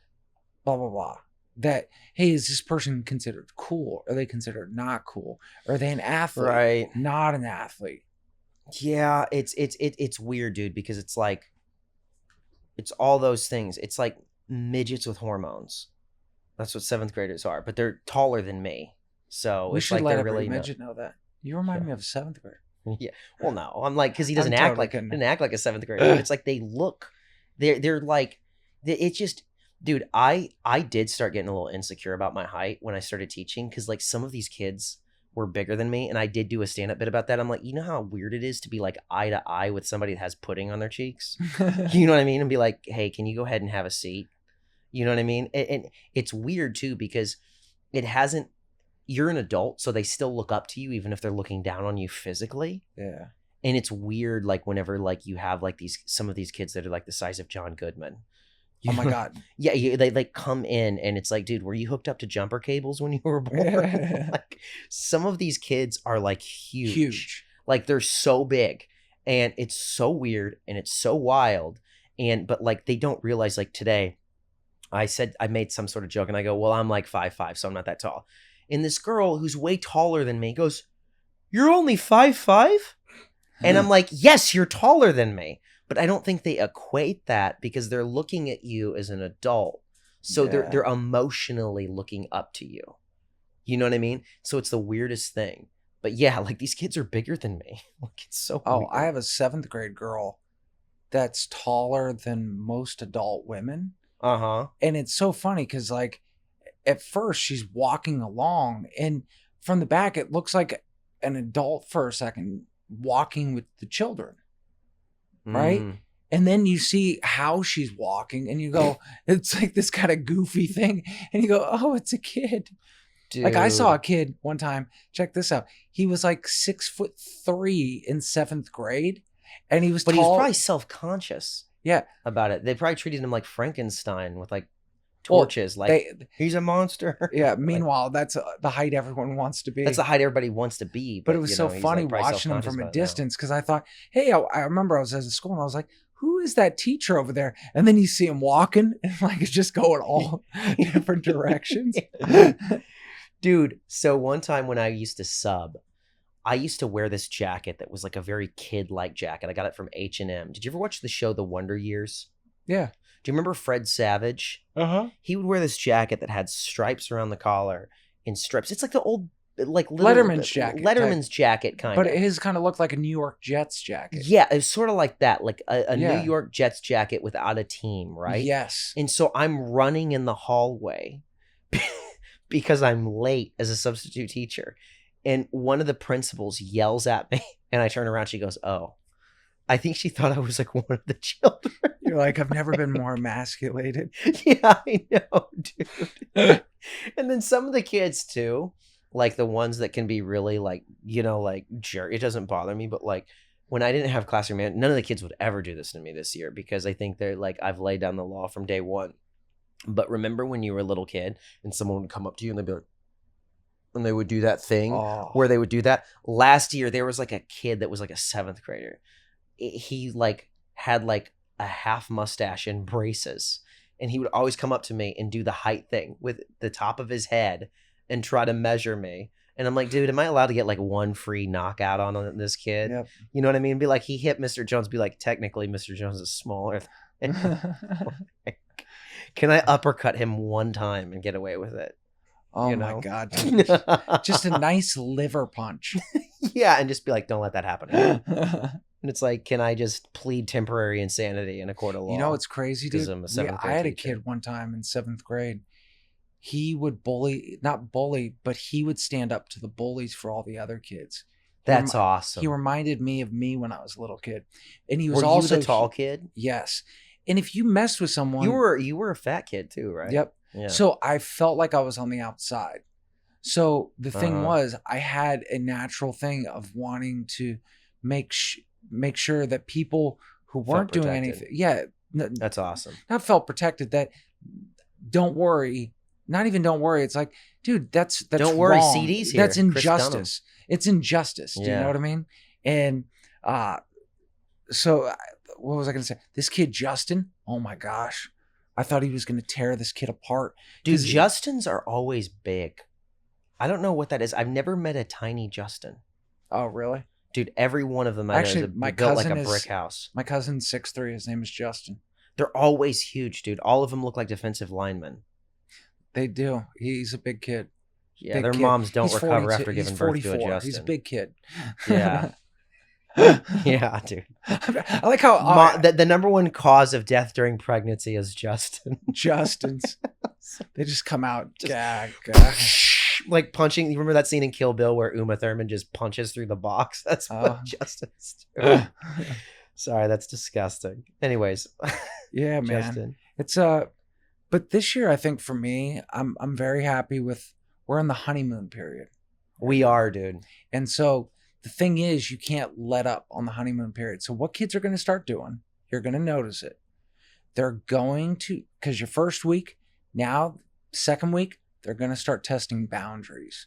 blah, blah, blah. That, hey, is this person considered cool? Are they considered not cool? Are they an athlete? Right. Not an athlete. Yeah, it's weird, dude, because it's like, it's all those things. It's like midgets with hormones. That's what 7th graders are, but they're taller than me. So we it's should like let they're every really midget know that. You remind me of 7th grade. Yeah. Well, no, I'm like, because he doesn't act like a 7th grader. But it's like they look, they're like, it's just Dude, I did start getting a little insecure about my height when I started teaching because like some of these kids were bigger than me, and I did do a stand up bit about that. I'm like, you know how weird it is to be like eye to eye with somebody that has pudding on their cheeks. You know what I mean? And be like, hey, can you go ahead and have a seat? You know what I mean? And it's weird too because it hasn't. You're an adult, so they still look up to you even if they're looking down on you physically. Yeah. And it's weird, like whenever like you have like some of these kids that are like the size of John Goodman. Oh my God. Yeah, they like come in and it's like, dude, were you hooked up to jumper cables when you were born? Like some of these kids are like huge. Like they're so big and it's so weird and it's so wild. But like they don't realize like today, I made some sort of joke and I go, well, I'm like 5'5", so I'm not that tall. And this girl who's way taller than me goes, you're only 5'5"? And I'm like, yes, you're taller than me. But I don't think they equate that because they're looking at you as an adult. So they're emotionally looking up to you. You know what I mean? So it's the weirdest thing. But yeah, like these kids are bigger than me. Like it's so weird. I have a 7th grade girl that's taller than most adult women. Uh-huh. And it's so funny because like at first she's walking along and from the back it looks like an adult for a second walking with the children. Right? And then you see how she's walking and you go, it's like this kind of goofy thing. And you go, oh, it's a kid. Dude. Like I saw a kid one time, check this out. He was like 6'3" in 7th grade. And he was But tall. he was probably self-conscious. Yeah. About it. They probably treated him like Frankenstein with like torches. Well, like he's a monster. Yeah. Meanwhile, that's the height everyone wants to be. That's the height everybody wants to be. But it was so funny watching him from a distance because I thought, hey, I remember I was at school and I was like, who is that teacher over there? And then you see him walking and like it's just going all different directions. Dude, so one time when I used to sub, I used to wear this jacket that was like a very kid-like jacket. I got it from H&M. Did you ever watch the show The Wonder Years? Yeah. Do you remember Fred Savage? Uh-huh. He would wear this jacket that had stripes around the collar and stripes. It's like the old like Letterman's jacket. Letterman's jacket kind of. But his kind of looked like a New York Jets jacket. Yeah, it's sort of like that, like a New York Jets jacket without a team, right? Yes. And so I'm running in the hallway because I'm late as a substitute teacher. And one of the principals yells at me and I turn around, she goes, oh. I think she thought I was like one of the children. You're like, I've never been more emasculated. Yeah, I know, dude. And then some of the kids too, like the ones that can be really like, you know, like jerk. It doesn't bother me, but like when I didn't have classroom man, none of the kids would ever do this to me this year because I think they're like, I've laid down the law from day one. But remember when you were a little kid and someone would come up to you and they'd be like, and they would do that thing where they would do that. Last year, there was like a kid that was like a 7th grader. He like had like a half mustache and braces. And he would always come up to me and do the height thing with the top of his head and try to measure me. And I'm like, dude, am I allowed to get like one free knockout on this kid? Yep. You know what I mean? Be like, he hit Mr. Jones. Be like, technically, Mr. Jones is smaller. Can I uppercut him one time and get away with it? Oh my God. Just a nice liver punch. Yeah. And just be like, don't let that happen. And it's like, can I just plead temporary insanity in a court of law? You know what's crazy, dude? I had a kid one time in 7th grade. He would not bully, but he would stand up to the bullies for all the other kids. That's awesome. He reminded me of me when I was a little kid. And he was Were also you the tall kid? Yes. And if you messed with someone... You were a fat kid too, right? Yep. Yeah. So I felt like I was on the outside. So the thing was, I had a natural thing of wanting to make sure that people who weren't doing anything, that's awesome. Not felt protected. That don't worry, not even don't worry. It's like, dude, that's don't worry. Wrong. CD's here. That's injustice. It's injustice. Do you know what I mean? And so what was I going to say? This kid Justin. Oh my gosh. I thought he was going to tear this kid apart. Dude, Justins are always big. I don't know what that is. I've never met a tiny Justin. Oh, really? Dude, every one of them I know is built like a brick house. My cousin's 6'3". His name is Justin. They're always huge, dude. All of them look like defensive linemen. They do. He's a big kid. Yeah, their moms don't recover after giving birth to a Justin. He's a big kid. Yeah. Yeah, dude. I like how The number one cause of death during pregnancy is Justin. Justin's. They just come out. Just- Gag. Like punching. You remember that scene in Kill Bill where Uma Thurman just punches through the box? That's what Justin's doing. Sorry, that's disgusting. Anyways, Yeah, man. Justin. It's but this year I think for me, I'm very happy with we're in the honeymoon period. We are, dude. And so the thing is you can't let up on the honeymoon period. So what kids are going to start doing, you're going to notice it. They're going to, because your first week, now second week, they're going to start testing boundaries.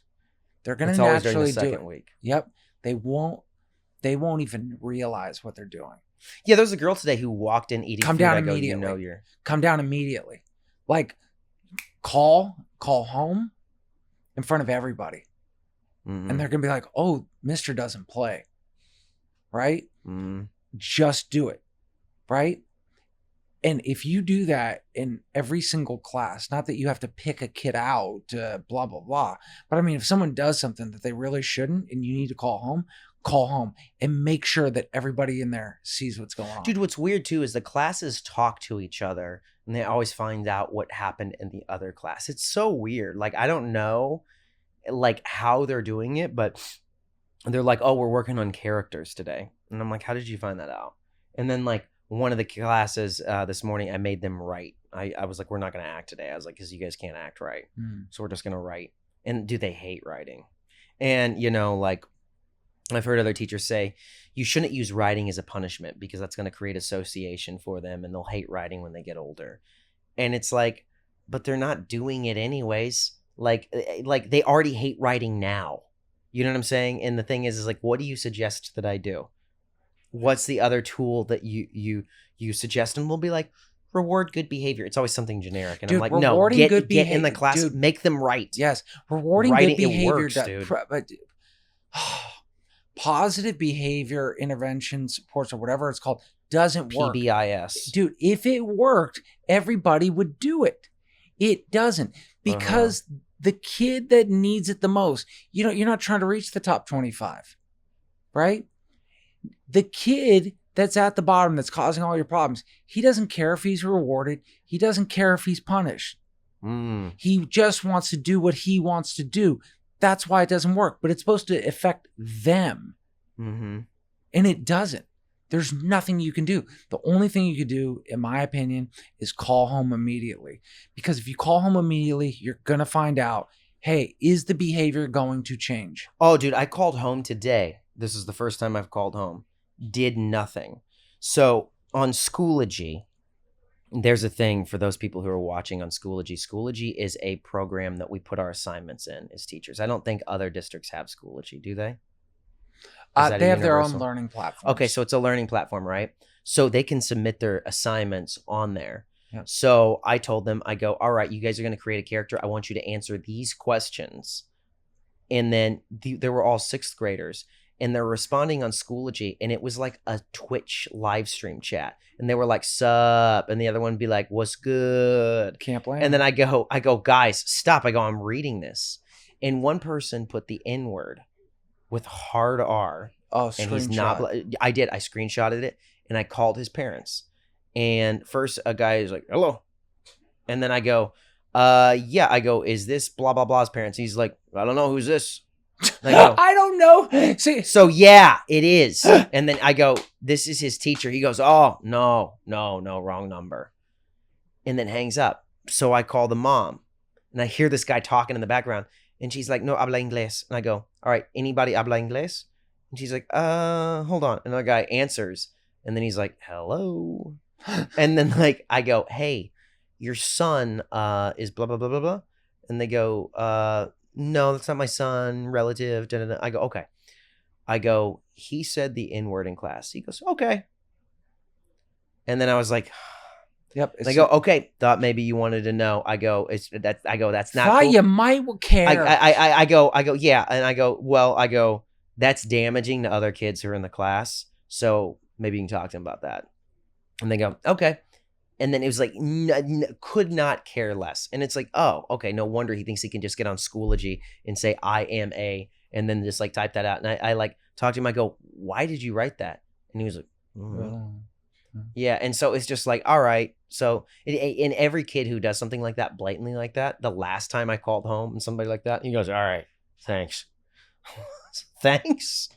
They're going It's to always during the naturally do second it. week. Yep. They won't even realize what they're doing. Yeah, there was a girl today who walked in eating Come food. down I go, immediately. you know you're. Come down immediately. Like call home in front of everybody. Mhm. And they're going to be like, oh, Mr. doesn't play. Right? Mhm. Just do it. Right? And if you do that in every single class, not that you have to pick a kid out, blah, blah, blah. But I mean, if someone does something that they really shouldn't and you need to call home and make sure that everybody in there sees what's going on. Dude, what's weird too is the classes talk to each other and they always find out what happened in the other class. It's so weird. Like, I don't know like how they're doing it, but they're like, oh, we're working on characters today. And I'm like, how did you find that out? And then like one of the classes this morning, I made them write. I was like, we're not going to act today. I was like, because you guys can't act right. So we're just going to write. And do they hate writing? And, you know, like I've heard other teachers say, you shouldn't use writing as a punishment because that's going to create association for them and they'll hate writing when they get older. And it's like, but they're not doing it anyways. Like they already hate writing now. You know what I'm saying? And the thing is like, what do you suggest that I do? What's the other tool that you suggest? And we'll be like, reward good behavior. It's always something generic. And Dude, I'm like, no, rewarding get good in the behav- class, dude. make them write. Yes. Rewarding Writing, good it behavior. works, dude. But positive behavior intervention supports or whatever it's called doesn't work. PBIS. Dude, if it worked, everybody would do it. It doesn't. Because the kid that needs it the most, you know, you're not trying to reach the top 25, right? The kid that's at the bottom that's causing all your problems, he doesn't care if he's rewarded. He doesn't care if he's punished. He just wants to do what he wants to do. That's why it doesn't work. But it's supposed to affect them. Mm-hmm. And it doesn't. There's nothing you can do. The only thing you can do, in my opinion, is call home immediately. Because if you call home immediately, you're going to find out, hey, is the behavior going to change? Oh, dude, I called home today. This is the first time I've called home. Did nothing. So on Schoology, there's a thing for those people who are watching on Schoology. Schoology is a program that we put our assignments in as teachers. I don't think other districts have Schoology, do they? They have their own learning platform. Okay, so it's a learning platform, right? So they can submit their assignments on there. Yep. So I told them, I go, all right, you guys are going to create a character. I want you to answer these questions. And then they were all sixth graders. And they're responding on Schoology. And it was like a Twitch live stream chat. And they were like, sup. And the other one would be like, what's good? Camp Land. And then I go, guys, stop. I go, I'm reading this. And one person put the N-word with hard R. Oh, and he's not. I did. I screenshotted it and I called his parents. And first, a guy is like, "Hello," and then I go, "Yeah." I go, "Is this blah blah blah's parents?" He's like, "I don't know who's this." I go, I don't know. See, so yeah, it is. And then I go, "This is his teacher." He goes, "Oh no, wrong number," and then hangs up. So I call the mom, and I hear this guy talking in the background. And she's like, no, habla inglés. And I go, all right, anybody habla inglés? And she's like, hold on. And the guy answers. And then he's like, hello. And then like, I go, hey, your son is blah, blah, blah, blah, blah. And they go, no, that's not my son, relative. Da, da, da. I go, okay. I go, he said the N-word in class. He goes, okay. And then I was like, yep. I go, okay. Thought maybe you wanted to know. I go, that's not. Thought cool. you might care. I go, yeah, and I go, that's damaging to other kids who are in the class. So maybe you can talk to them about that. And they go, okay. And then it was like, could not care less. And it's like, oh, okay. No wonder he thinks he can just get on Schoology and say, I am a and then just like type that out. And I like talked to him. I go, why did you write that? And he was like, yeah. And so it's just like, all right. So in every kid who does something like that, blatantly like that, the last time I called home and somebody like that, he goes, all right, thanks. Thanks.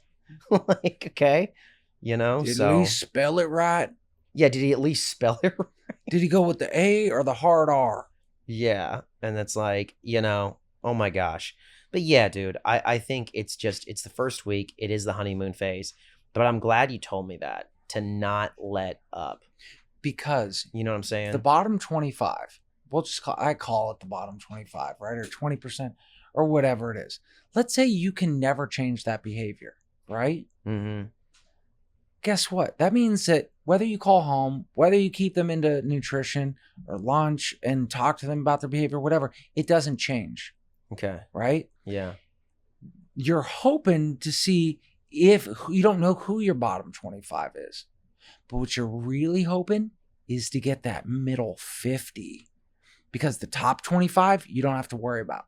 Like, okay. You know, Did so at least spell it right? yeah, did he at least spell it right? Did he go with the A or the hard R? Yeah. And it's like, you know, oh my gosh. But yeah, dude, I think it's the first week. It is the honeymoon phase. But I'm glad you told me that, to not let up. Because You know what I'm saying? the bottom 25, I call it the bottom 25, right? Or 20% or whatever it is. Let's say you can never change that behavior, right? Mm-hmm. Guess what? That means that whether you call home, whether you keep them into nutrition or lunch and talk to them about their behavior, whatever, it doesn't change, Okay. right? Yeah. You're hoping to see if you don't know who your bottom 25 is, but what you're really hoping is to get that middle 50, because the top 25 you don't have to worry about.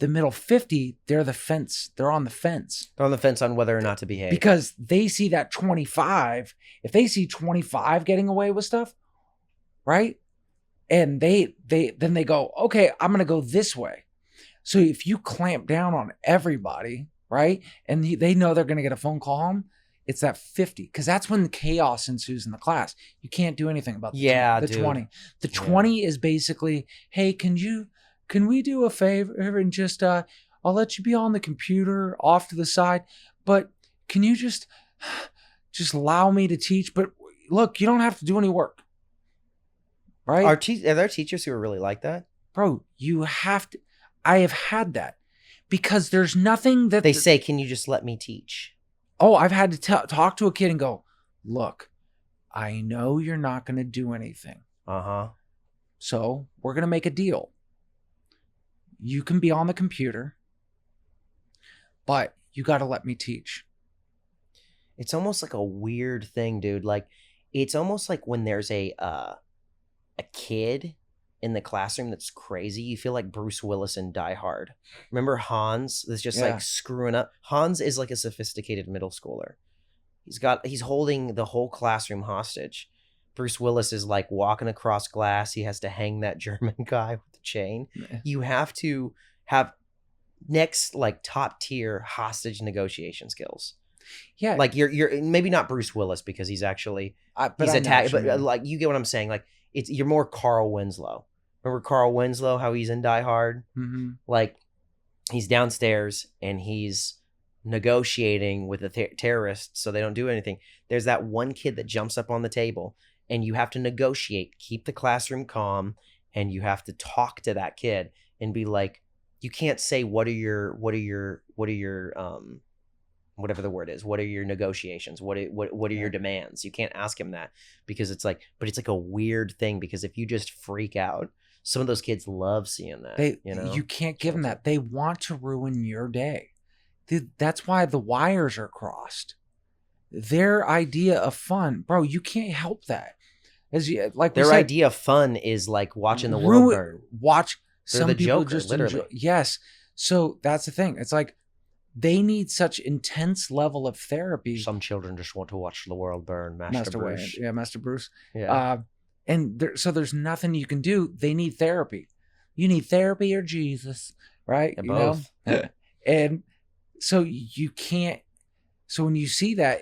The middle 50, they're on the fence. They're on the fence on whether or not to behave. Because they see that 25. If they see 25 getting away with stuff, right? And then they go, okay, I'm going to go this way. So if you clamp down on everybody, right? And they know they're going to get a phone call home, it's that 50, because that's when the chaos ensues in the class. You can't do anything about the 20. The 20 is basically, hey, can we do a favor and just I'll let you be on the computer off to the side, but can you just allow me to teach? But look, you don't have to do any work, right? Are there teachers who are really like that? Bro, you have to. I have had that, because there's nothing that They say, can you just let me teach? Oh, I've had to talk to a kid and go, look, I know you're not going to do anything. Uh-huh. So we're going to make a deal. You can be on the computer, but you got to let me teach. It's almost like a weird thing, dude. Like, it's almost like when there's a kid in the classroom that's crazy. You feel like Bruce Willis in Die Hard. Remember Hans that's just like screwing up? Hans is like a sophisticated middle schooler. He's holding the whole classroom hostage. Bruce Willis is like walking across glass. He has to hang that German guy with the chain. You have to have next like top tier hostage negotiation skills. Yeah. Like you're maybe not Bruce Willis because he's actually he's attacked, but like you get what I'm saying. Like you're more Carl Winslow. Remember Carl Winslow, how he's in Die Hard? Mm-hmm. Like he's downstairs and he's negotiating with the terrorists so they don't do anything. There's that one kid that jumps up on the table and you have to negotiate, keep the classroom calm, and you have to talk to that kid and be like, you can't say what are your whatever the word is, what are your negotiations, what are your demands? You can't ask him that because it's like a weird thing, because if you just freak out, some of those kids love seeing that. You can't give them that. They want to ruin your day. That's why the wires are crossed. Their idea of fun, bro, you can't help that. Their idea of fun is like watching the world burn. They're some the people Joker, just literally. enjoy. Yes. So that's the thing. It's like they need such intense level of therapy. Some children just want to watch the world burn. Master Bruce. Yeah, Master Bruce. Yeah. So there's nothing you can do. They need therapy. You need therapy or Jesus, right? Yeah, both. And so you can't. So when you see that,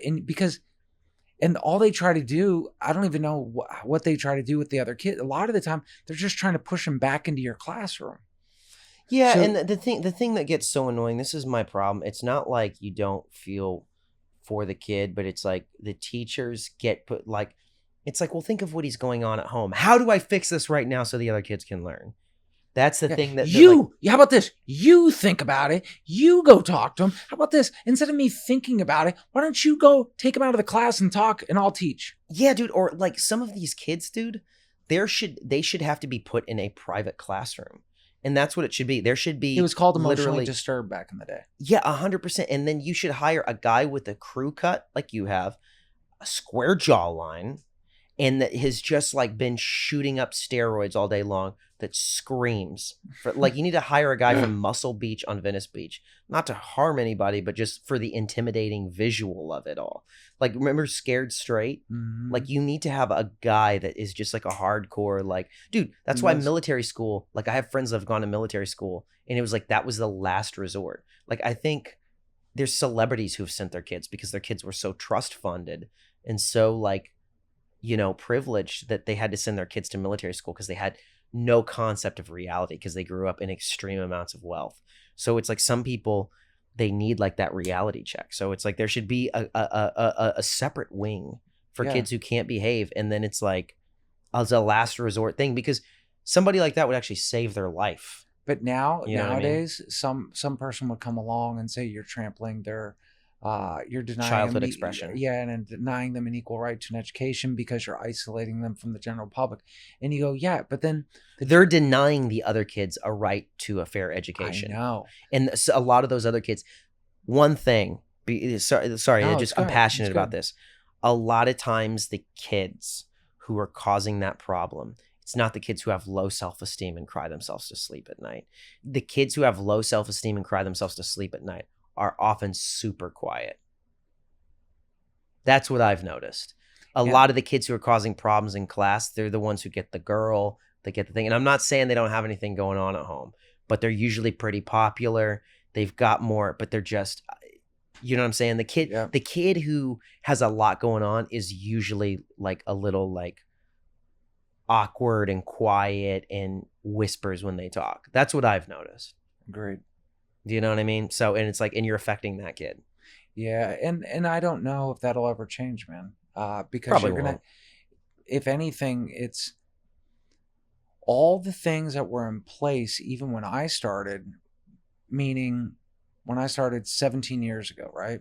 and all they try to do, I don't even know what they try to do with the other kid. A lot of the time, they're just trying to push them back into your classroom. Yeah, and the thing that gets so annoying, this is my problem. It's not like you don't feel for the kid, but it's like the teachers get put like, it's like, well, think of what he's going on at home. How do I fix this right now so the other kids can learn? That's the thing that how about this? You think about it. You go talk to him. How about this? Instead of me thinking about it, why don't you go take him out of the class and talk, and I'll teach? Yeah, dude. Or like some of these kids, dude, they should have to be put in a private classroom. And that's what it should be. There should be. It was called emotionally disturbed back in the day. Yeah, 100%. And then you should hire a guy with a crew cut like you have, a square jawline, and that has just like been shooting up steroids all day long that screams for like you need to hire a guy from Muscle Beach on Venice Beach, not to harm anybody, but just for the intimidating visual of it all. Like remember Scared Straight? Like you need to have a guy that is just like a hardcore like dude, that's why military school, like I have friends that have gone to military school and it was like that was the last resort. Like I think there's celebrities who've sent their kids because their kids were so trust funded and so like privileged that they had to send their kids to military school because they had no concept of reality because they grew up in extreme amounts of wealth. So it's like some people, they need like that reality check. So it's like there should be a separate wing for kids who can't behave. And then it's like as a last resort thing because somebody like that would actually save their life. But nowadays, some person would come along and say you're trampling their you're denying childhood them, expression. Yeah, and denying them an equal right to an education because you're isolating them from the general public. And you go, yeah, but then they're denying the other kids a right to a fair education. I know. And so a lot of those other kids, one thing, sorry, I'm passionate about this. A lot of times the kids who are causing that problem, it's not the kids who have low self-esteem and cry themselves to sleep at night. The kids who have low self-esteem and cry themselves to sleep at night are often super quiet. That's what I've noticed. A lot of the kids who are causing problems in class, they're the ones who get the girl, they get the thing. And I'm not saying they don't have anything going on at home, but they're usually pretty popular. They've got more, but they're just, you know what I'm saying? The kid who has a lot going on is usually like a little like awkward and quiet and whispers when they talk. That's what I've noticed. Agreed. Do you know what I mean? So, and it's like, and you're affecting that kid. Yeah. And I don't know if that'll ever change, man. Because Probably you're going to, won't. if anything, it's all the things that were in place, even when I started, meaning when I started 17 years ago, right?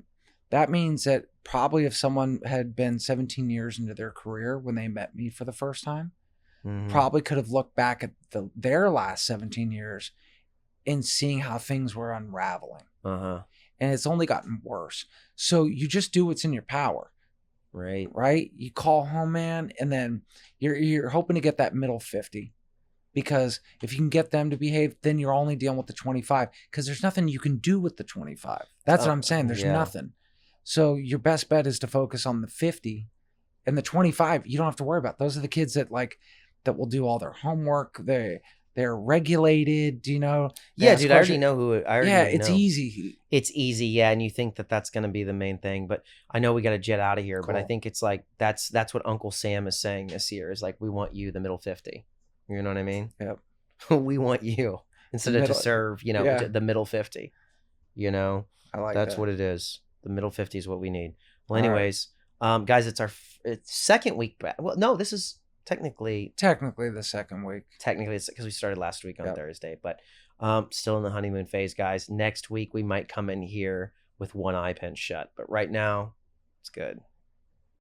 That means that probably if someone had been 17 years into their career when they met me for the first time, probably could have looked back at their last 17 years and seeing how things were unraveling. And it's only gotten worse. So you just do what's in your power. Right? You call home, man, and then you're hoping to get that middle 50. Because if you can get them to behave, then you're only dealing with the 25. Because there's nothing you can do with the 25. That's what I'm saying. There's nothing. So your best bet is to focus on the 50. And the 25, you don't have to worry about. Those are the kids that will do all their homework. They're regulated, Yeah, dude, I already know it's easy. It's easy, yeah, and you think that that's going to be the main thing, but I know we got to jet out of here, but I think it's like that's what Uncle Sam is saying this year is like, we want you the middle 50. You know what I mean? Yep. We want you instead of to serve, the middle 50. I like that's that. what it is. The middle 50 is what we need. Well, anyways, guys, it's our second week back. Well, no, this is technically the second week. Technically, it's because we started last week on Thursday, but still in the honeymoon phase, guys. Next week we might come in here with one eye pinched shut, but right now it's good.